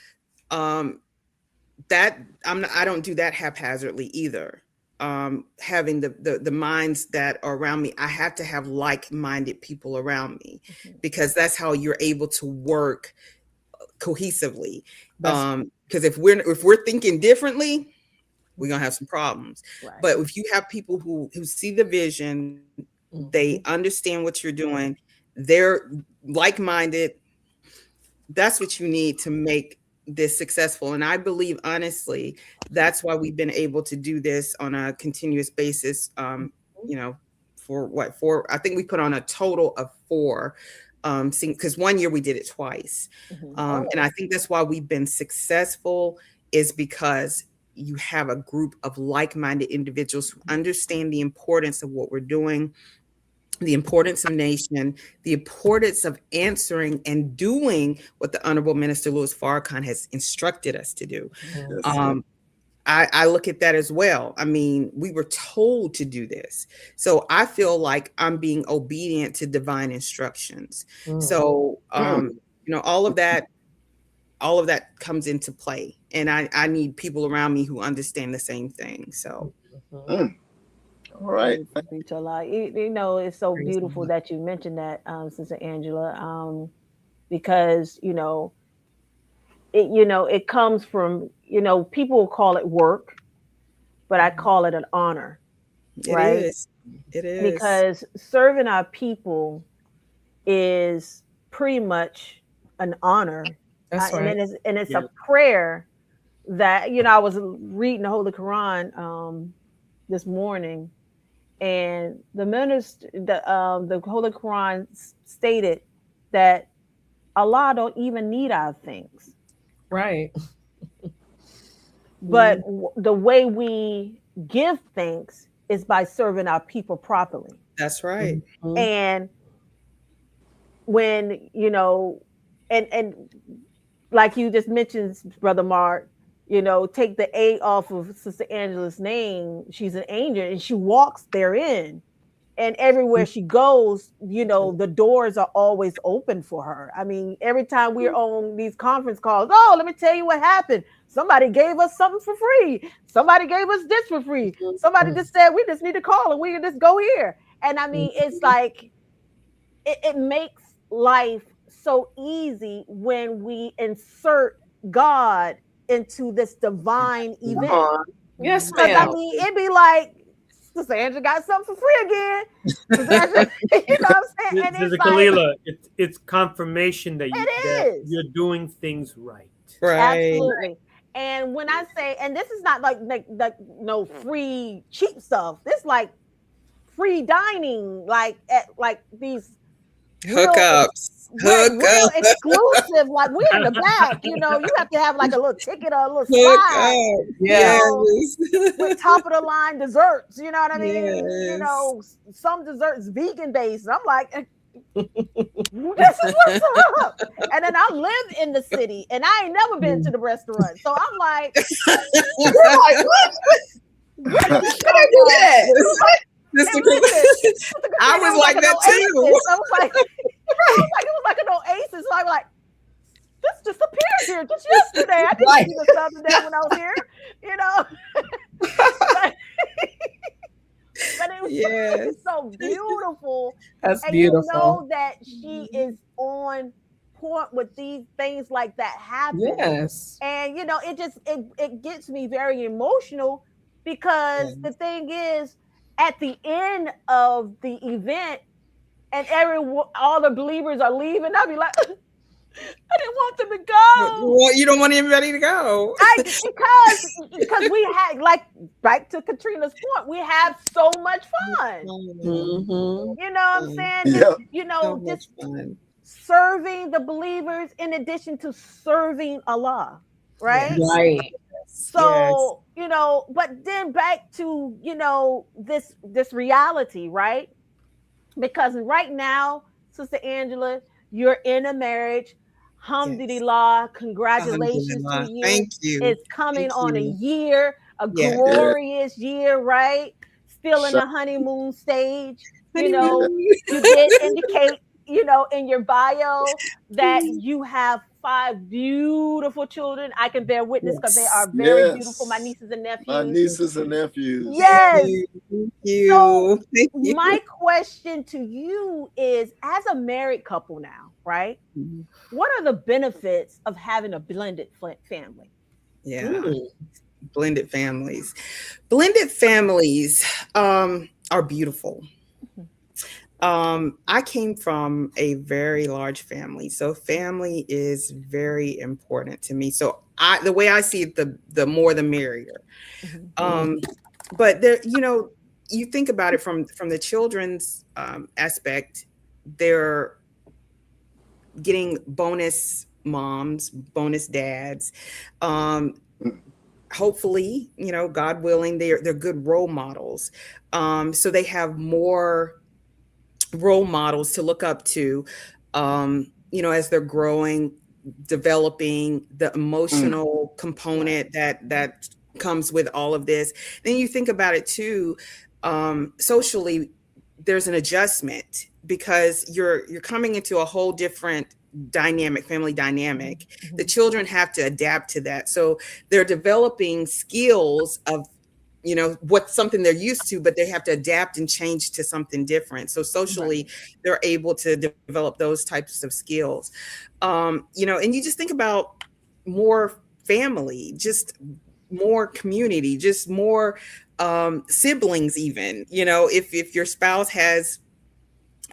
that I don't do that haphazardly either. Having the minds that are around me, I have to have like-minded people around me, because that's how you're able to work cohesively. Because if we're thinking differently, we're gonna have some problems. Right. But if you have people who see the vision, they understand what you're doing, they're like-minded, that's what you need to make this successful. And I believe, honestly, that's why we've been able to do this on a continuous basis. For I think we put on a total of 4, because one year we did it twice. And I think that's why we've been successful, is because you have a group of like-minded individuals who understand the importance of what we're doing, the importance of nation, the importance of answering and doing what the Honorable Minister Louis Farrakhan has instructed us to do. I look at that as well. I mean, we were told to do this. So I feel like I'm being obedient to divine instructions. So, all of that comes into play. And I need people around me who understand the same thing. So. All right. It's so beautiful that you mentioned that, Sister Angela, because, it comes from, people will call it work, but I call it an honor. Right? It is. Because serving our people is pretty much an honor. That's right. And it's a prayer that, I was reading the Holy Quran this morning, and the minister, the Holy Quran stated that Allah don't even need our things. Right. But the way we give thanks is by serving our people properly. That's right. And when, and like you just mentioned, Brother Mark, take the A off of Sister Angela's name. She's an angel and she walks therein. And everywhere she goes, the doors are always open for her. I mean, every time we're on these conference calls, let me tell you what happened. Somebody gave us something for free. Somebody gave us this for free. Somebody just said, we just need to call and we can just go here. And I mean, it's like, it makes life so easy when we insert God into this divine event. Yes, ma'am. ma'am. I mean, it'd be like, Sister Angela got something for free again. Angela, you know what I'm saying? And it's like, Kalila, it's confirmation that you're doing things right. Right. Absolutely. And when I say, and this is not like no free cheap stuff. This like free dining, like at like these hookups, real exclusive. Like we're in the back, you have to have like a little ticket or a little slide, with top of the line desserts. You know what I mean? Yes. Some desserts vegan based. And I'm like, this is what's up. And then I live in the city and I ain't never been to the restaurant. So I'm like, you're like, what? What I do that? I was like that too. I was like, it was like an oasis. So I was like, this just appeared here just yesterday. I didn't see this the other day when I was here, But it was so beautiful. That's and beautiful. You know that she is on point with these things like that happen. Yes. And it gets me very emotional because the thing is, at the end of the event, and all the believers are leaving, I'll be like, I didn't want them to go. Well, you don't want anybody to go. Because we had, like, back to Katrina's point, we have so much fun. Mm-hmm. You know what I'm saying? Yeah. Just serving the believers in addition to serving Allah. right? Yes. Right. So, but then back to, this reality, right? Because right now, Sister Angela, you're in a marriage. Yes. Alhamdulillah, congratulations to Alhamdulillah. you. Thank you. It's coming Thank on a you. year, a Yes. glorious year, right? Still in Shout- the honeymoon stage. Honeymoon. You did indicate, in your bio that you have 5 beautiful children. I can bear witness because they Yes. are very beautiful, my Yes. nieces and My nephews. nieces and nephews. Yes. Thank So you. Thank you. my question to you is, as a married couple now, right? Mhm. What are the benefits of having a blended family? Yeah. Blended families. Blended families are beautiful. I came from a very large family, so family is very important to me. So the way I see it, the more the merrier. But there, you think about it from the children's aspect, they're getting bonus moms, bonus dads. Hopefully, God willing, they're good role models. So they have more role models to look up to, as they're growing, developing the emotional component that comes with all of this. Then you think about it too, socially, there's an adjustment because you're coming into a whole different family dynamic. The children have to adapt to that. So they're developing skills of what's something they're used to, but they have to adapt and change to something different. So socially, they're able to develop those types of skills. And you just think about more family, just more community, just more siblings, even, if your spouse has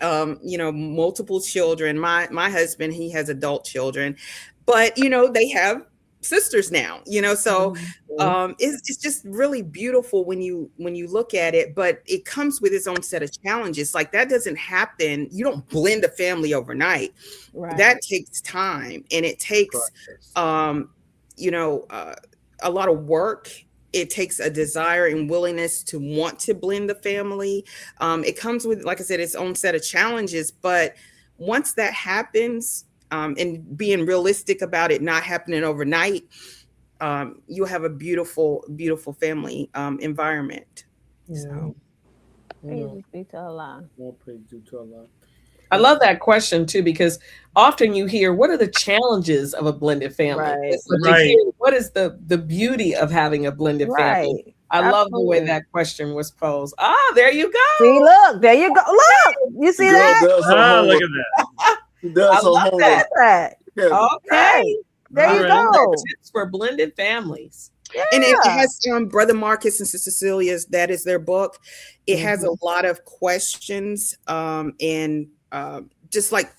multiple children. My husband, he has adult children, but they have sisters now, so it's just really beautiful when you look at it, but it comes with its own set of challenges. Like, that doesn't happen. You don't blend a family overnight. That takes time, and it takes a lot of work. It takes a desire and willingness to want to blend the family. It comes with, like I said, its own set of challenges. But once that happens, and being realistic about it not happening overnight, you'll have a beautiful, beautiful family environment. So, Praise be to Allah. More praise due to Allah. I love that question too, because often you hear, what are the challenges of a blended family? Right. What is the beauty of having a blended family? I love the way that question was posed. There you go. See, look, there you go. Look, you see that? Look at that. I love that. Okay. There you go. Tips for blended families. Yeah. And it has Brother Marcus and Sister Cecilia's, that is their book. It has a lot of questions and just like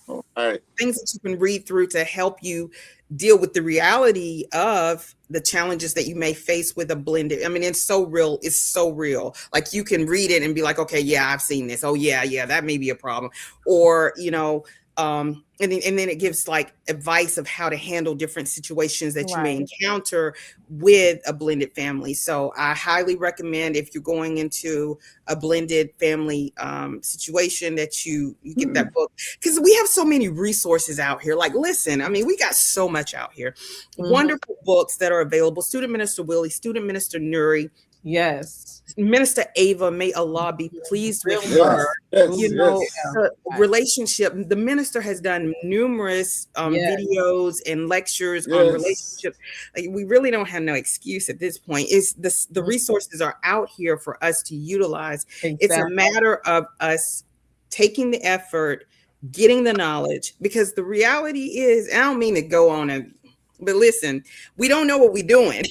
things that you can read through to help you deal with the reality of the challenges that you may face with a blended. I mean, it's so real. It's so real. Like, you can read it and be like, okay, yeah, I've seen this. Oh yeah, that may be a problem. Or, and then it gives like advice of how to handle different situations that you may encounter with a blended family. So I highly recommend, if you're going into a blended family situation, that you get that book, because we have so many resources out here. Like, listen, I mean, we got so much out here. Wonderful books that are available. Student Minister Willie, Student Minister Nuri. Yes. Minister Ava, may Allah be pleased with her. Relationship. The minister has done numerous videos and lectures on relationships. Like, we really don't have no excuse at this point. It's the resources are out here for us to utilize. Exactly. It's a matter of us taking the effort, getting the knowledge, because the reality is, I don't mean to go on but listen, we don't know what we're doing.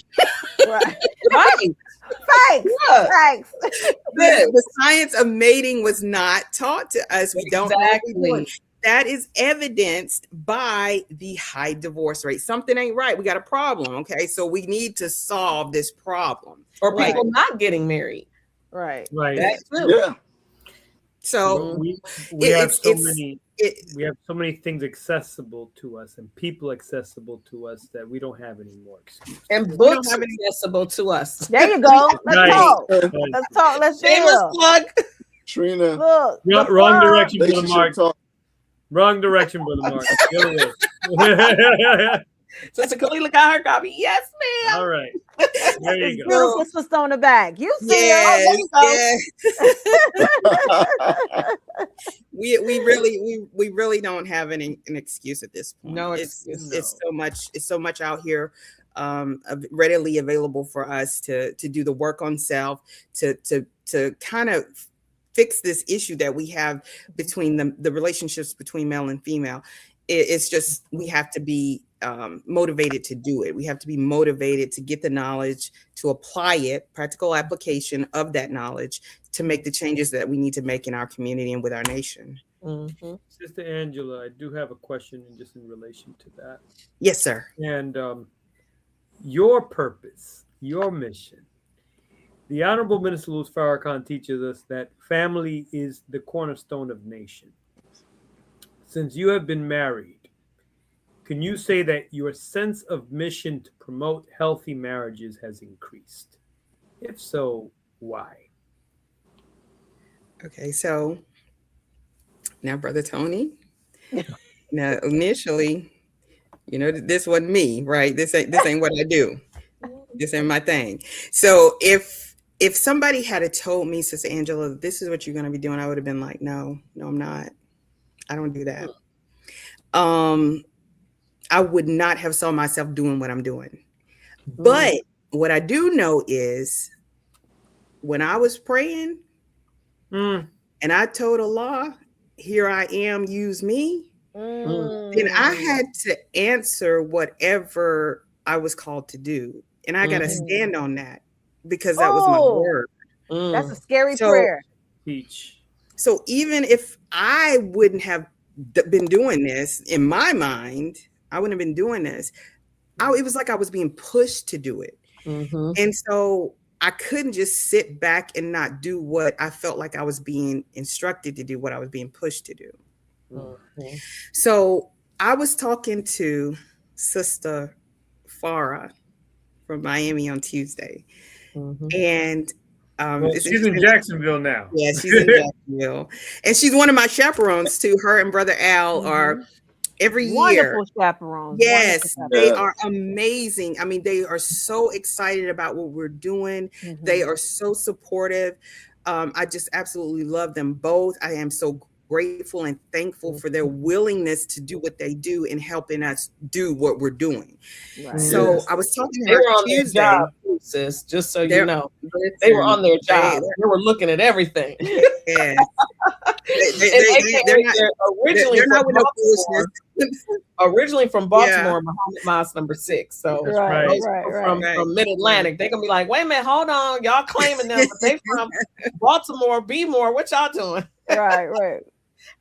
Right. Thanks. The science of mating was not taught to us. We don't know what we're doing. That is evidenced by the high divorce rate. Something ain't right. We got a problem. Okay, so we need to solve this problem. Or people not getting married. Right. That's true. So we have so many we have so many things accessible to us and people accessible to us that we don't have any more excuses. And books accessible to us. There you go. Let's talk. Let's talk. Let's Shameless plug. Trina. Look. Wrong direction, Brother Mark. Wrong direction, Brother Mark. Sister Kalila got her copy. Yes, ma'am. All right. There you go. Beautiful sister on the back. You see yes, it. We really don't have an excuse at this point. No excuse. It's so much out here readily available for us to do the work on self, to kind of fix this issue that we have between the relationships between male and female. It's just, we have to be motivated to do it. We have to be motivated to get the knowledge, to apply it, practical application of that knowledge to make the changes that we need to make in our community and with our nation. Mm-hmm. Sister Angela, I do have a question just in relation to that. Yes, sir. And your purpose, your mission. The Honorable Minister Louis Farrakhan teaches us that family is the cornerstone of nation. Since you have been married, can you say that your sense of mission to promote healthy marriages has increased? If so, why? Okay, so now, Brother Tony, now initially, this wasn't me, right? This ain't what I do. This ain't my thing. So if somebody had told me, Sister Angela, this is what you're going to be doing, I would have been like, no, I'm not. I don't do that. I would not have saw myself doing what I'm doing. But what I do know is when I was praying and I told Allah, here I am, use me, then I had to answer whatever I was called to do. And I got to stand on that because that was my word. That's a scary prayer. Teach. So even if I wouldn't have been doing this, in my mind, I wouldn't have been doing this. It was like I was being pushed to do it. And so I couldn't just sit back and not do what I felt like I was being instructed to do, what I was being pushed to do. So I was talking to Sister Farah from Miami on Tuesday. And she's in Jacksonville now. Yeah, she's in Jacksonville. And she's one of my chaperones too. Her and Brother Al are every year. Wonderful chaperones. Yes, they are amazing. I mean, they are so excited about what we're doing. They are so supportive. I just absolutely love them both. I am so grateful and thankful for their willingness to do what they do and helping us do what we're doing. Right. So I was talking to her on Tuesday. Their job, sis, just so you know. They were on their job. They were looking at everything. Yeah. Originally from Baltimore, Muhammad Mas number 6. So from Mid-Atlantic, they're gonna be like, wait a minute, hold on, y'all claiming them, but they from Baltimore, B-more, what y'all doing? Right.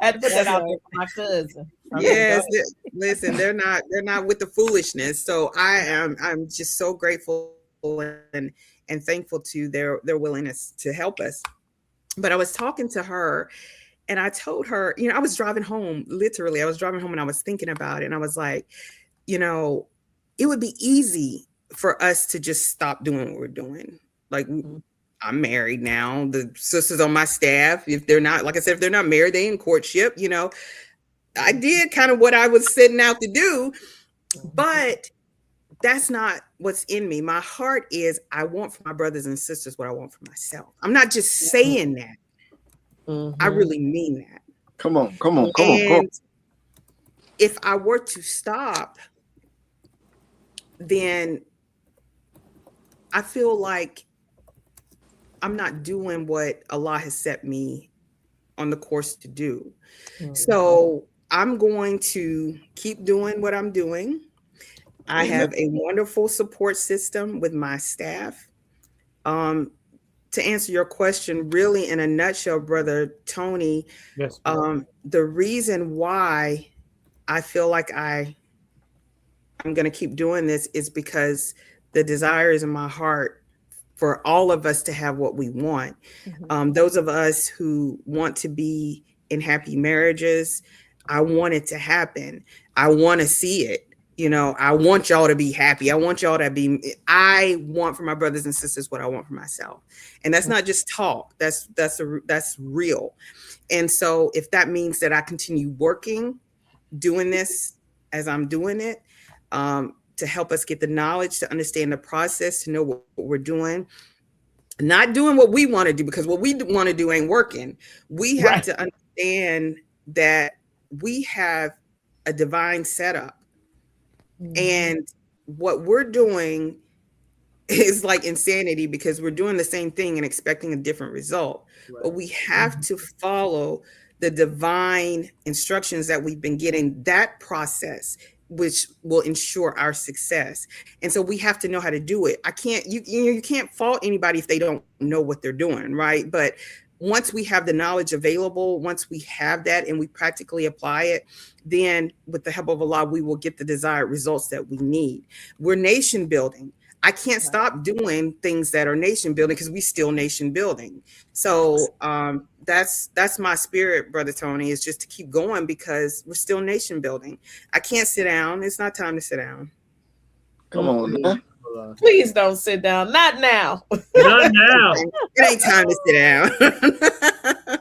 I had to put that out there for my cousin. Yes, listen, they're not with the foolishness. So I'm just so grateful and thankful to their willingness to help us. But I was talking to her and I told her, I was driving home, literally, I was driving home and I was thinking about it. And I was like, it would be easy for us to just stop doing what we're doing. Like, I'm married now. The sisters on my staff, if they're not, like I said, if they're not married, they in courtship, I did kind of what I was setting out to do, but that's not what's in me. My heart is, I want for my brothers and sisters what I want for myself. I'm not just saying that. I really mean that. Come on. If I were to stop, then I feel like I'm not doing what Allah has set me on the course to do. So I'm going to keep doing what I'm doing. I have a wonderful support system with my staff. To answer your question, really in a nutshell, Brother Tony, yes, the reason why I feel like I'm going to keep doing this is because the desire is in my heart for all of us to have what we want. Those of us who want to be in happy marriages, I want it to happen. I want to see it. You know, I want y'all to be happy. I want y'all to be, I want for my brothers and sisters what I want for myself. And that's not just talk. That's real. And so if that means that I continue working, doing this as I'm doing it, to help us get the knowledge, to understand the process, to know what we're doing, not doing what we want to do, because what we want to do ain't working. We have to understand that we have a divine setup. And what we're doing is like insanity, because we're doing the same thing and expecting a different result. But we have to follow the divine instructions that we've been getting, that process, which will ensure our success. And so we have to know how to do it. You can't fault anybody if they don't know what they're doing, right? But once we have the knowledge available, once we have that and we practically apply it, then with the help of Allah, we will get the desired results that we need. We're nation building. I can't stop doing things that are nation building because we still nation building. So that's my spirit, Brother Tony, is just to keep going because we're still nation building. I can't sit down. It's not time to sit down. Come on now. Please don't sit down. Not now. Not now. It ain't time to sit down.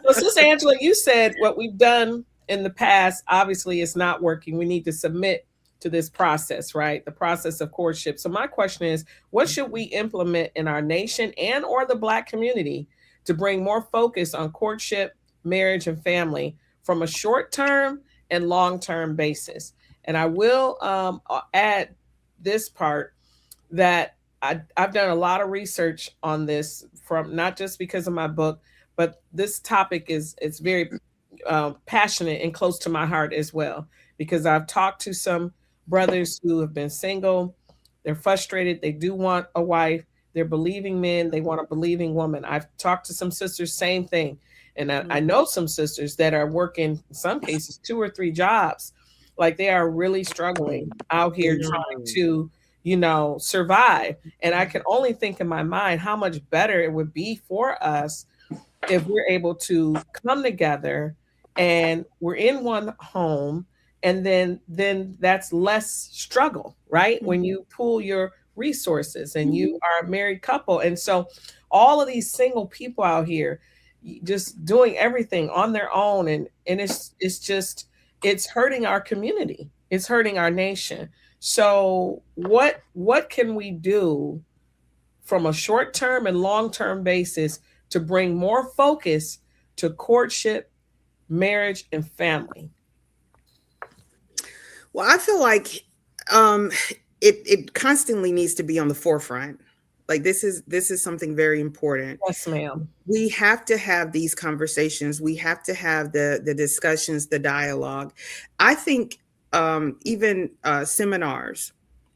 Well, Sister Angela, you said what we've done in the past, obviously it's not working. We need to submit to this process, right? The process of courtship. So my question is, what should we implement in our nation and or the Black community to bring more focus on courtship, marriage, and family from a short-term and long-term basis? And I will add this part, that I've done a lot of research on this, from not just because of my book, but this topic is very passionate and close to my heart as well, because I've talked to some brothers who have been single. They're frustrated. They do want a wife. They're believing men. They want a believing woman. I've talked to some sisters, same thing. And I know some sisters that are working, in some cases, 2 or 3 jobs. Like, they are really struggling out here trying to, survive. And I can only think in my mind how much better it would be for us if we're able to come together and we're in one home, and then that's less struggle, right? Mm-hmm. When you pool your resources and you are a married couple. And so all of these single people out here just doing everything on their own, and it's hurting our community. It's hurting our nation. So what can we do from a short-term and long-term basis to bring more focus to courtship, marriage, and family? Well, I feel like it constantly needs to be on the forefront. Like, this is something very important. Yes, ma'am. We have to have these conversations. We have to have the discussions, the dialogue. I think even seminars,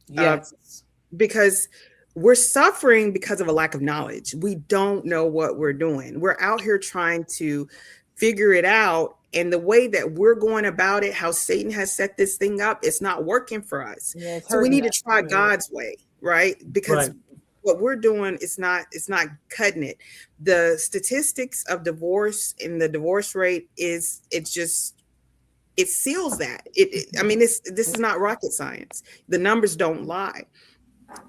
yes, because we're suffering because of a lack of knowledge. We don't know what we're doing. We're out here trying to figure it out. And the way that we're going about it, how Satan has set this thing up, it's not working for us. Yeah, so we need to try God's way, right? Because what we're doing is it's not cutting it. The statistics of divorce and the divorce rate it seals that. This is not rocket science. The numbers don't lie.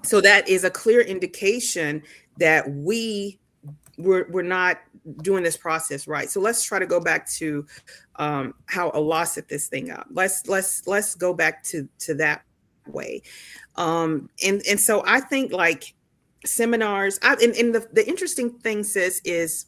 So that is a clear indication that we're not doing this process right. So let's try to go back to how Allah set this thing up. Let's go back to that way. And so I think, like, seminars. And the interesting thing, sis, is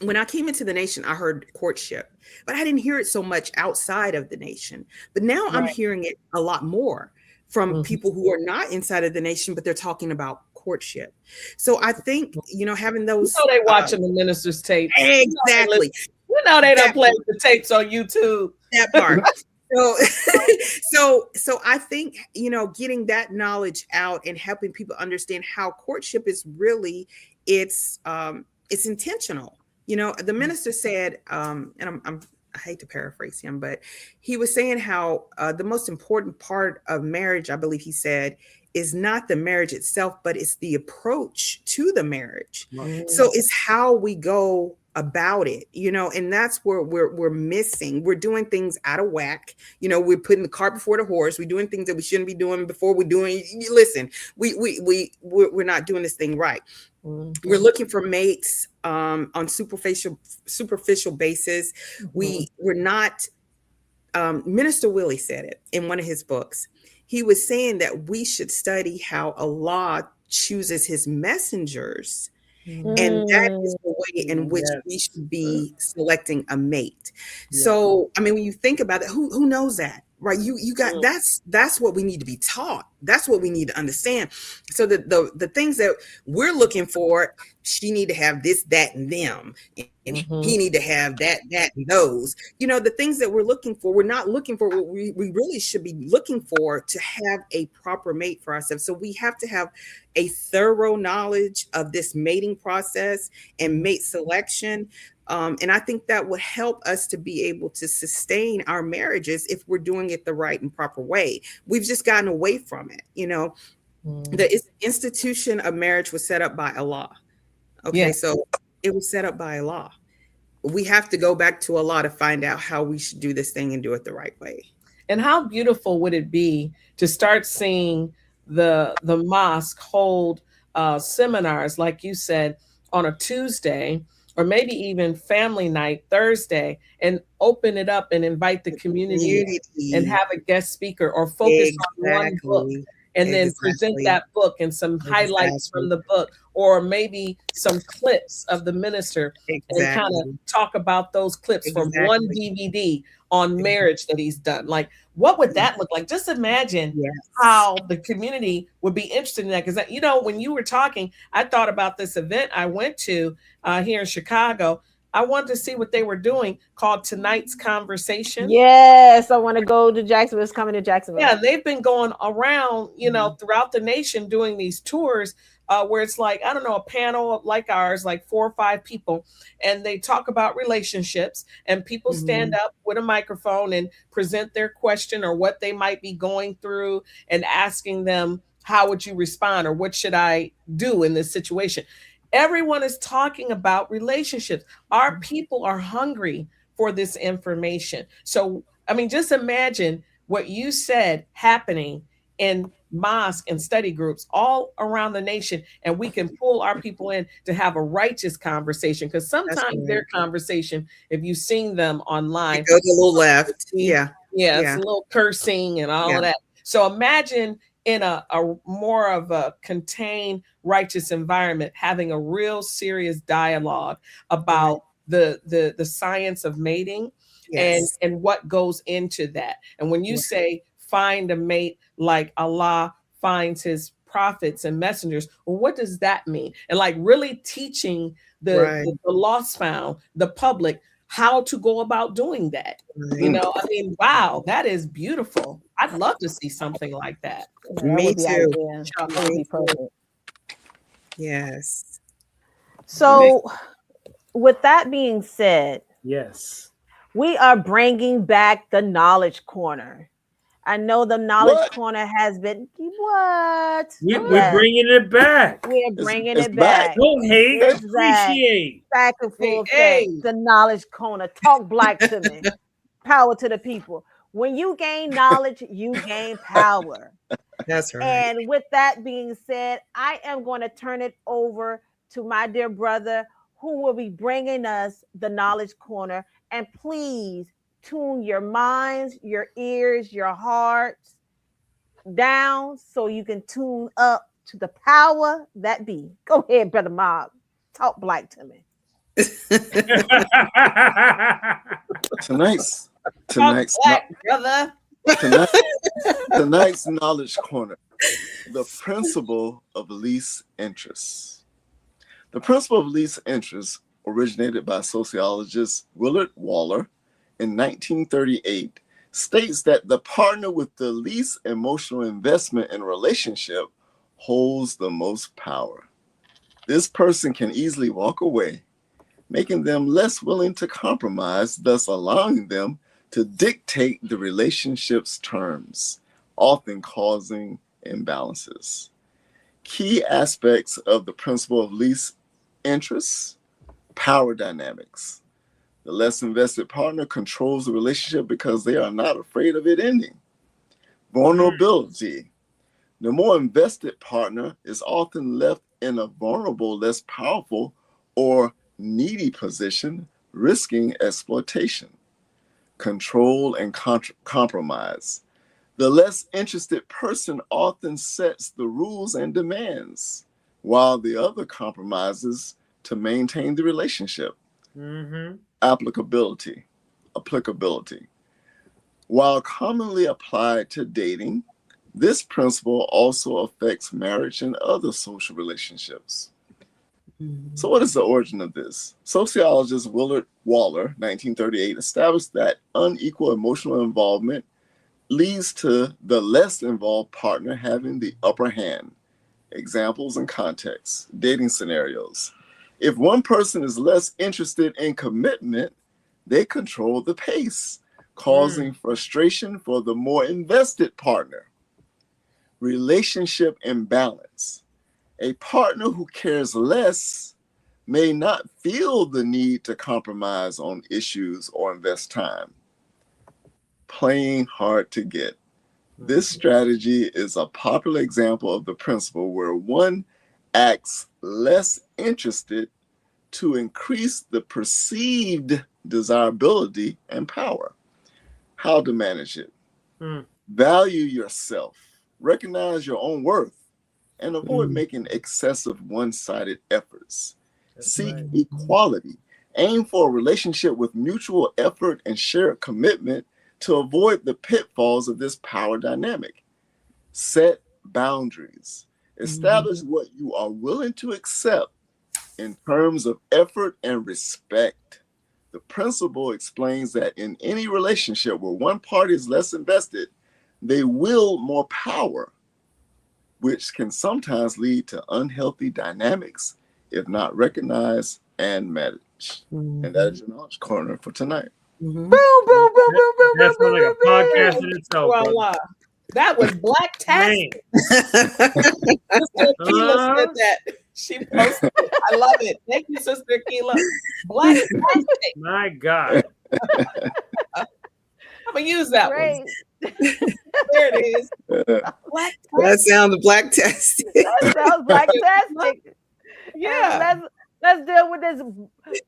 when I came into the nation, I heard courtship, but I didn't hear it so much outside of the nation. But now I'm hearing it a lot more from people who are not inside of the nation, but they're talking about courtship. So I think, having those. They watching the minister's tapes. Exactly. They don't play the tapes on YouTube. That part. So I think, getting that knowledge out and helping people understand how courtship is really, it's intentional. The minister said, and I hate to paraphrase him, but he was saying how the most important part of marriage, I believe he said, is not the marriage itself, but it's the approach to the marriage. Mm-hmm. So it's how we go about it, and that's where we're missing. We're doing things out of whack. We're putting the cart before the horse. We're doing things that we shouldn't be doing before we're doing. Listen, we're not doing this thing right. Mm-hmm. We're looking for mates on superficial basis. Mm-hmm. We're not. Minister Willie said it in one of his books. He was saying that we should study how Allah chooses his messengers. Mm-hmm. And that is the way in which we should be selecting a mate. Yeah. So, I mean, when you think about it, who knows that, right? You got, that's what we need to be taught. That's what we need to understand. So the things that we're looking for, she need to have this, that, and them. And he need to have that, and those. The things that we're looking for, we're not looking for what we really should be looking for to have a proper mate for ourselves. So we have to have a thorough knowledge of this mating process and mate selection. And I think that would help us to be able to sustain our marriages if we're doing it the right and proper way. We've just gotten away from it. The institution of marriage was set up by Allah. Okay, so it was set up by Allah. We have to go back to Allah to find out how we should do this thing and do it the right way. And how beautiful would it be to start seeing the mosque hold seminars, like you said, on a Tuesday, or maybe even family night Thursday, and open it up and invite the community and have a guest speaker, or focus on one book and then present that book and some highlights from the book, or maybe some clips of the minister and kind of talk about those clips from one DVD on marriage that he's done. Like, what would that look like? Just imagine how the community would be interested in that. Because, when you were talking, I thought about this event I went to here in Chicago. I wanted to see what they were doing, called Tonight's Conversation. Yes, I want to go to Jacksonville. It's coming to Jacksonville. Yeah, they've been going around, throughout the nation doing these tours where it's like, I don't know, a panel like ours, like 4 or 5 people, and they talk about relationships, and people stand up with a microphone and present their question or what they might be going through, and asking them, how would you respond, or what should I do in this situation? Everyone is talking about relationships. Our people are hungry for this information. So, I mean, just imagine what you said happening in mosque and study groups all around the nation, and we can pull our people in to have a righteous conversation. Because sometimes their conversation, if you've seen them online, it goes a little left. Yeah, it's a little cursing and all of that. So imagine in a more of a contained, righteous environment, having a real serious dialogue about the science of mating and what goes into that. And when you say find a mate like Allah finds his prophets and messengers, well, what does that mean? And like really teaching the lost found, the public, how to go about doing that. I mean, wow, that is beautiful. I'd love to see something like that. Me too. That would be perfect. Yes. So with that being said, we are bringing back the Knowledge Corner. I know the Knowledge Corner has been we're bringing it back. We're bringing it back. Don't hate, appreciate. Back and forth. The Knowledge Corner. Talk black to me. Power to the people. When you gain knowledge, you gain power. That's right. And with that being said, I am going to turn it over to my dear brother, who will be bringing us the Knowledge Corner. And please tune your minds, your ears, your hearts down so you can tune up to the power that be. Go ahead, Brother Mob. Talk black to me. Tonight's Knowledge Corner, the principle of least interest. The principle of least interest originated by sociologist Willard Waller in 1938, states that the partner with the least emotional investment in a relationship holds the most power. This person can easily walk away, making them less willing to compromise, thus allowing them to dictate the relationship's terms, often causing imbalances. Key aspects of the principle of least interest Power dynamics. The less invested partner controls the relationship because they are not afraid of it ending. Vulnerability. The more invested partner is often left in a vulnerable, less powerful, or needy position, risking exploitation. Control and compromise. The less interested person often sets the rules and demands, while the other compromises to maintain the relationship. Applicability. While commonly applied to dating, this principle also affects marriage and other social relationships. So what is the origin of this? Sociologist Willard Waller, 1938, established that unequal emotional involvement leads to the less involved partner having the upper hand. Examples and context, dating scenarios. If one person is less interested in commitment, they control the pace, causing frustration for the more invested partner. Relationship imbalance. A partner who cares less may not feel the need to compromise on issues or invest time. Playing hard to get. This strategy is a popular example of the principle where one acts less interested to increase the perceived desirability and power. How to manage it. Value yourself. Recognize your own worth and avoid making excessive one-sided efforts. Seek equality. Aim for a relationship with mutual effort and shared commitment to avoid the pitfalls of this power dynamic. Set boundaries. Establish what you are willing to accept in terms of effort and respect. The principle explains that in any relationship where one party is less invested, they wield more power, which can sometimes lead to unhealthy dynamics if not recognized and managed. And that is your knowledge corner for tonight. Boom, boom, boom, boom, boom, That's boom, like a boom, podcast boom. in itself. Voila. That was black-tastic. Sister Keela said that. She posted it. I love it. Thank you, Sister Keela. Black-tastic. My God. I'm gonna use that Great. one. There it is. Black-tastic. That sounds black-tastic. That sounds black-tastic. Yeah. Let's deal with this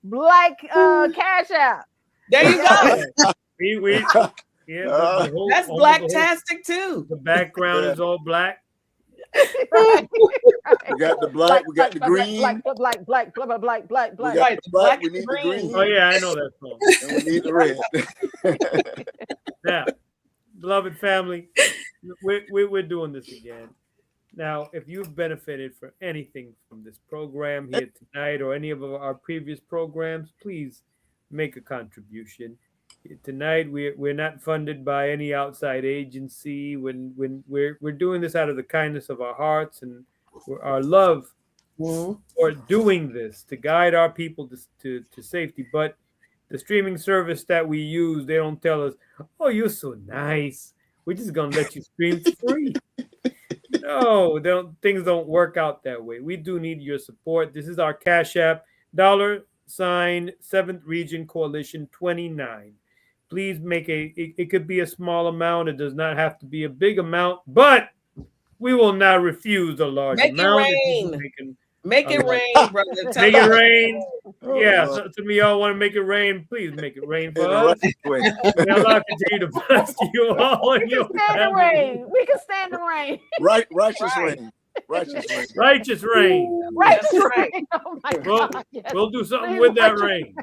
black cash app. There you go. That's black-tastic too. The background is all black. Right. We got the black, we got the green. Black. We got Right, the black, we and need the green. green. Oh yeah, I know that song. And we need the red. Now, beloved family, we're doing this again. Now, if you've benefited from anything from this program here tonight or any of our previous programs, please make a contribution. Tonight, we're not funded by any outside agency. When we're doing this out of the kindness of our hearts and our love for doing this to guide our people to safety. But the streaming service that we use, they don't tell us, "Oh, you're so nice. We're just gonna let you stream for free." No, things don't work out that way. We do need your support. This is our Cash App, $ 7th Region Coalition 29. Please it could be a small amount. It does not have to be a big amount, but we will not refuse a large amount. Make it rain, brother. Make it rain. Yeah, so to me, y'all want to make it rain. Please make it rain for us. May Allah continue to bless you all. We can stand the rain. We can stand the rain. Righteous rain. Righteous rain. Righteous rain. Righteous rain. Oh my God. Yes. We'll do something with that rain.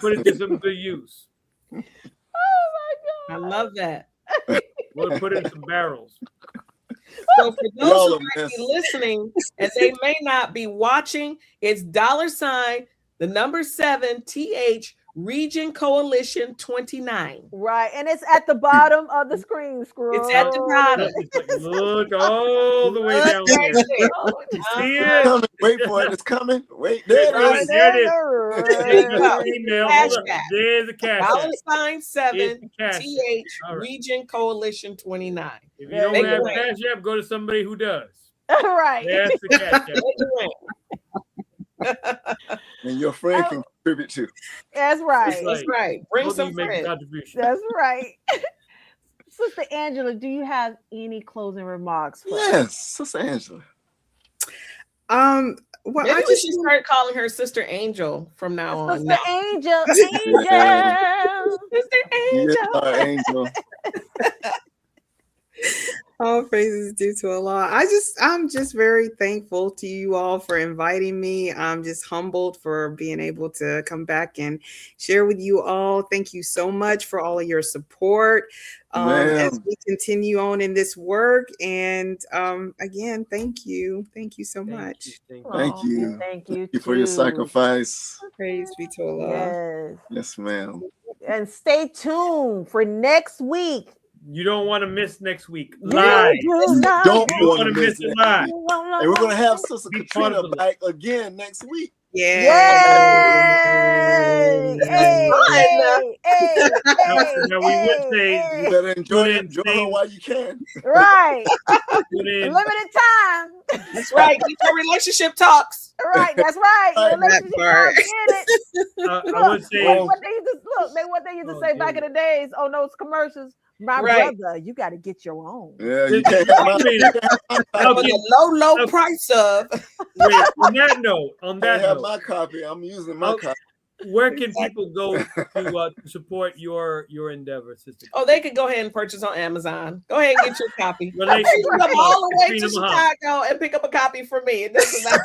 Put it to some good use. Oh my God. I love that. We'll put it in some barrels. So for those who might be listening and they may not be watching, it's $ 7 TH Region Coalition 29. Right, and it's at the bottom of the screen. Scroll. It's at the bottom. Look all the way down there. See it? Wait for it. It's coming. Wait, there it is. There it is. There's a cash app. $ 7 TH Region Coalition 29. If you don't have cash app, go to somebody who does. Right. That's the cash app. And your friend can contribute too. That's right. That's right. Bring Both of some you make a friends. contribution. That's right. Sister Angela, do you have any closing remarks for us? Yes, Sister Angela. Well, Maybe I we just should start calling her Sister Angel from now on. Sister No. Angel, Angel. Sister Yes, Angel. our angel. all praises due to Allah. I'm just very thankful to you all for inviting me. I'm just humbled for being able to come back and share with you all. Thank you so much for all of your support as we continue on in this work. And again, thank you so much. Thank you. Thank you for your too. sacrifice. Praise be to Allah. Yes. Yes, ma'am. And stay tuned for next week. You don't want to miss next week. You Live. do not Don't You want want to to miss miss it it. live. And we're going to have Sister Be part Katrina of it. back again next week. Yay! Yeah. Hey, hey, hey, Now we would say You better enjoy Tune it. in, Enjoy same- her while you can. right. tune in. Limited time. That's right. Get your relationship talks. Right, that's right. Right. Relationship part. talk, get it. I would say What they used to say back in the days on those commercials. My Right. brother, you got to get your own. Yeah, you can't have my, Katrina, I'll For give- the low price of. wait, on that note, can't have my copy. I'm using my copy. where can people go to support your endeavor, Sister? Oh, they could go ahead and purchase on Amazon. Go ahead and get your copy. Relationship You come all the way to Katrina Muhammad. Chicago and pick up a copy for me. This is not-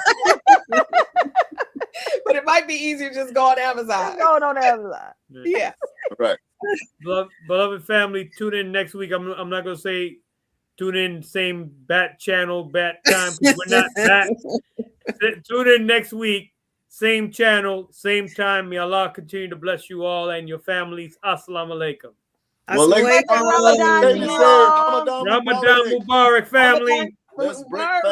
but it might be easier just go on Amazon. It's going on Amazon. Yeah. Right. Beloved family, tune in next week. I'm not gonna say tune in same bat channel, bat time, because we're not that. Tune in next week, same channel, same time. May Allah continue to bless you all and your families. Assalamu alaikum. Well, Ramadan to you all. Ramadan Mubarak, family. Let's break fast.